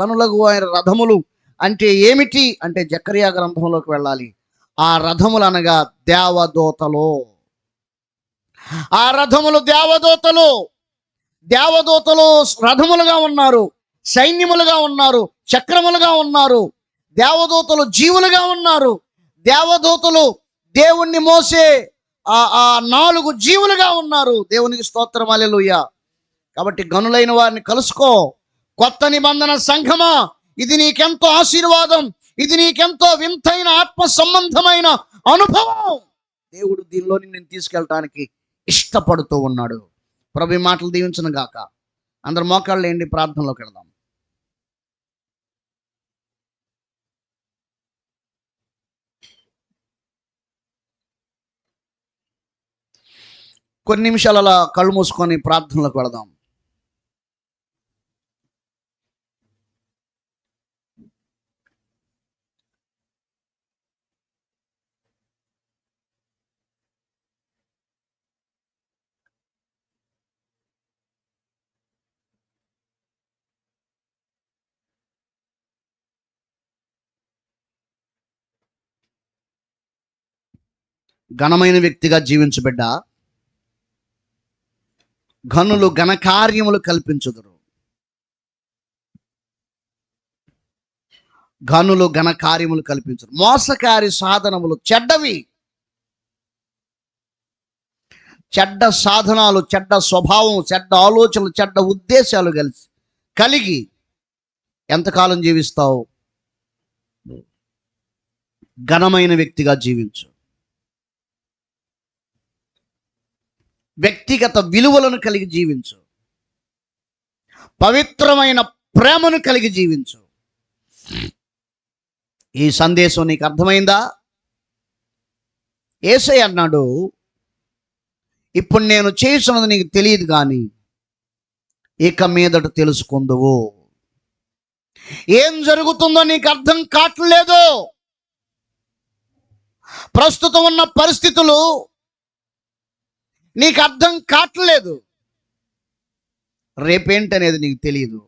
ఘనులకు వారి రథములు అంటే ఏమిటి అంటే, జకర్యా గ్రంథంలోకి వెళ్ళాలి. ఆ రథములు అనగా దేవదూతలు. ఆ రథములు దేవదూతలు. దేవదూతలు రథములుగా ఉన్నారు, సైన్యములుగా ఉన్నారు, చక్రములుగా ఉన్నారు. దేవదూతలు జీవులుగా ఉన్నారు. దేవదూతలు దేవుణ్ణి మోసే ఆ 4 జీవులుగా ఉన్నారు. దేవునికి స్తోత్రం, హల్లెలూయా. కాబట్టి గనులైన వారిని కలుసుకో. కొత్త నిబంధన సంఘమా, ఇది నీకెంతో ఆశీర్వాదం, ఇది నీకెంతో వింతైన ఆత్మ సంబంధమైన అనుభవం. దేవుడు దీనిలో నిన్ను తీసుకెళ్ళటానికి ఇష్టపడుతూ ఉన్నాడు. ప్రభు ఈ మాటలు దీవించును గాక. అందరు మోకాళ్ళు లేండి, ప్రార్థనలోకి వెళ్దాం. కొన్ని నిమిషాలు అలా కళ్ళు మూసుకొని ప్రార్థనలోకి వెళదాం. ఘనమైన వ్యక్తిగా జీవించు బిడ్డ. ఘనులు ఘనకార్యములు కల్పించుదురు. ఘనులు ఘనకార్యములు కల్పించుదురు. మోసకారి సాధనములు చెడ్డవి. చెడ్డ సాధనాలు, చెడ్డ స్వభావం, చెడ్డ ఆలోచనలు, చెడ్డ ఉద్దేశాలు కలిగి ఎంతకాలం జీవిస్తావు? ఘనమైన వ్యక్తిగా జీవించు. వ్యక్తిగత విలువలను కలిగి జీవించు. పవిత్రమైన ప్రేమను కలిగి జీవించు. ఈ సందేశం నీకు అర్థమైందా? యేసయ్య అన్నాడు, ఇప్పుడు నేను చేస్తున్నది నీకు తెలియదు కానీ ఇక మీదట తెలుసుకుందువు. ఏం జరుగుతుందో నీకు అర్థం కావట్లేదు. ప్రస్తుతం ఉన్న పరిస్థితులు నీకు అర్థం కావట్లేదు. రేపేంటనేది నీకు తెలియదు.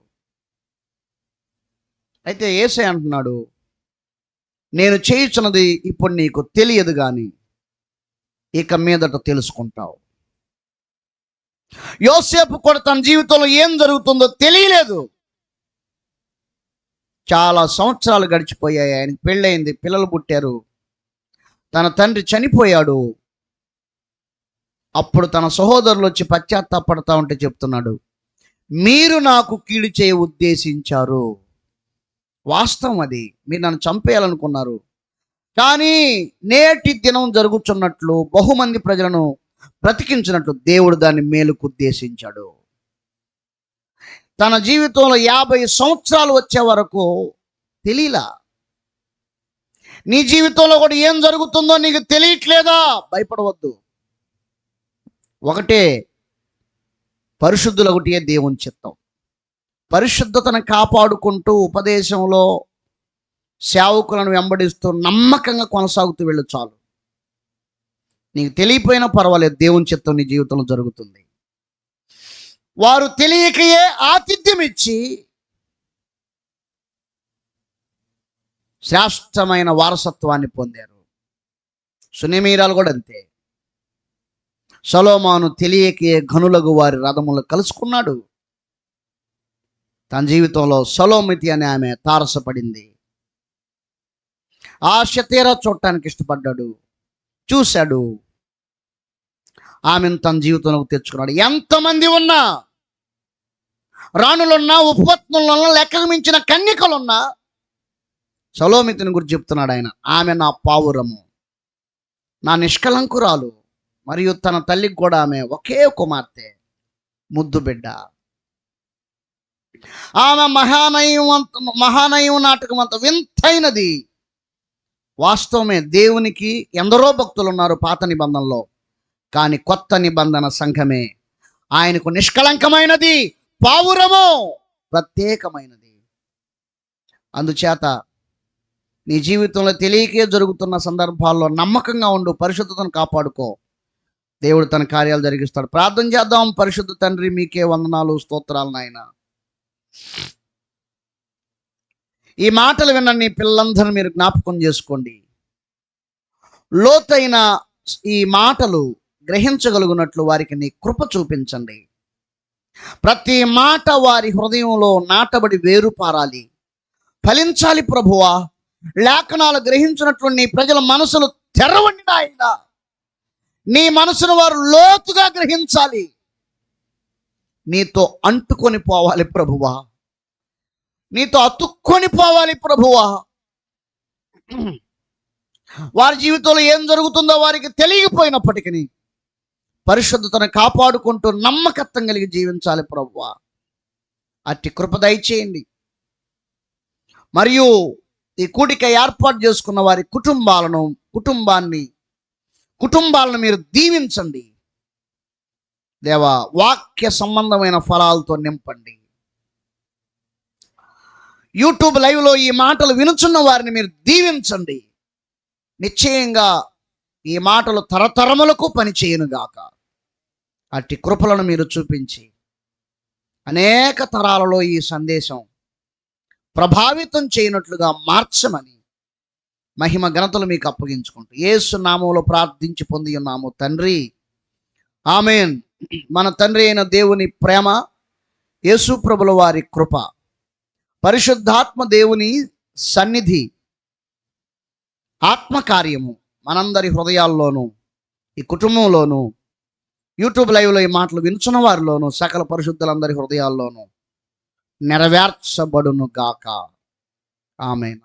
అయితే యేసయ్య అంటున్నాడు, నేను చేయుచున్నది ఇప్పుడు నీకు తెలియదు కానీ ఇక మీదట తెలుసుకుంటావు. యోసేపు కూడా తన జీవితంలో ఏం జరుగుతుందో తెలియలేదు. చాలా సంవత్సరాలు గడిచిపోయాయి. ఆయనకి పెళ్ళయింది, పిల్లలు పుట్టారు, తన తండ్రి చనిపోయాడు. అప్పుడు తన సహోదరులు వచ్చి పశ్చాత్తాపడతా ఉంటే చెప్తున్నాడు, మీరు నాకు కీడు చేయ ఉద్దేశించారు. వాస్తవం అది. మీరు నన్ను చంపేయాలనుకున్నారు. కానీ నేటి దినం జరుగుతున్నట్లు బహుమంది ప్రజలను బ్రతికించినట్లు దేవుడు దాన్ని మేలుకు ఉద్దేశించాడు. తన జీవితంలో 50 సంవత్సరాలు వచ్చే వరకు తెలియలా. నీ జీవితంలో కూడా ఏం జరుగుతుందో నీకు తెలియట్లేదా? భయపడవద్దు. ఒకటే, పరిశుద్ధులు ఒకటే దేవుని చిత్తం. పరిశుద్ధతను కాపాడుకుంటూ ఉపదేశంలో సేవకులను వెంబడిస్తూ నమ్మకంగా కొనసాగుతూ వెళ్ళు చాలు. నీకు తెలియపోయినా పర్వాలేదు, దేవుని చిత్తం నీ జీవితంలో జరుగుతుంది. వారు తెలియకయే ఆతిథ్యం ఇచ్చి శ్రేష్టమైన వారసత్వాన్ని పొందారు. సునేమీరాలు కూడా అంతే. సొలొమోను తెలియకయే ఘనులకు వారి రథములు కలుసుకున్నాడు. తన జీవితంలో సొలొమితి అనే ఆమె తారసపడింది. ఆశ తీరా చూడటానికి ఇష్టపడ్డాడు, చూశాడు, ఆమెను తన జీవితంలోకి తెచ్చుకున్నాడు. ఎంతమంది ఉన్నా, రాణులున్నా, ఉపపత్నులున్నా, లెక్కకు మించిన కన్యకలున్నా, సొలొమితిని గురించి చెప్తున్నాడు ఆయన. ఆమె నా పావురము, నా నిష్కలంకురాలు, మరియు తన తల్లికి కూడా ఆమె ఒకే కుమార్తె, ముద్దు బిడ్డ. ఆమె మహానయం నాటకం అంత వింతైనది. వాస్తవమే, దేవునికి ఎందరో భక్తులు ఉన్నారు పాత నిబంధనలో, కానీ కొత్త నిబంధన సంఘమే ఆయనకు నిష్కలంకమైనది, పావురము, ప్రత్యేకమైనది. అందుచేత నీ జీవితంలో తెలియకే జరుగుతున్న సందర్భాల్లో నమ్మకంగా ఉండు, పరిశుద్ధతను కాపాడుకో. దేవుడు తన కార్యాలు జరిగిస్తాడు. ప్రార్థన చేద్దాం. పరిశుద్ధ తండ్రి, మీకే వందనాలు, స్తోత్రాలు నాయనా. ఈ మాటలు విన్న నీ పిల్లలందరూ మీరు జ్ఞాపకం చేసుకోండి. లోతైన ఈ మాటలు గ్రహించగలుగునట్లు వారికి నీ కృప చూపించండి. ప్రతి మాట వారి హృదయంలో నాటబడి వేరు పారాలి, ఫలించాలి ప్రభువా. లేఖనాలు గ్రహించినట్లు నీ ప్రజల మనసులు తెరవండి నాయన. నీ మనసును వారు లోతుగా గ్రహించాలి, నీతో అంటుకొని పోవాలి ప్రభువా, నీతో అతుక్కొని పోవాలి ప్రభువా. వారి జీవితంలో ఏం జరుగుతుందో వారికి తెలియకపోయినప్పటికీ పరిశుద్ధతను కాపాడుకుంటూ నమ్మకత్వం కలిగి జీవించాలి ప్రభువా. అట్టి కృప దయచేయండి. మరియు ఈ కూడిక ఏర్పాటు చేసుకున్న వారి కుటుంబాలను మీరు దీవించండి దేవా. వాక్య సంబంధమైన ఫలాలతో నింపండి. యూట్యూబ్ లైవ్లో ఈ మాటలు వినుచున్న వారిని మీరు దీవించండి. నిశ్చయంగా ఈ మాటలు తరతరములకు పనిచేయునుగాక. అట్టి కృపలను మీరు చూపించి అనేక తరాలలో ఈ సందేశం ప్రభావితం చేయనట్లుగా మార్చమని మహిమ ఘనతలు మీకు అప్పగించుకుంటూ యేసు నామములో ప్రార్థించి పొంది ఉన్నాము తండ్రి, ఆమేన్. మన తండ్రి అయిన దేవుని ప్రేమ, యేసు ప్రభుల వారి కృప, పరిశుద్ధాత్మ దేవుని సన్నిధి, ఆత్మకార్యము మనందరి హృదయాల్లోనూ, ఈ కుటుంబంలోనూ, యూట్యూబ్ లైవ్లో ఈ మాటలు వినుచున్న వారిలోనూ, సకల పరిశుద్ధులందరి హృదయాల్లోనూ నెరవేర్చబడును గాక. ఆమేన్.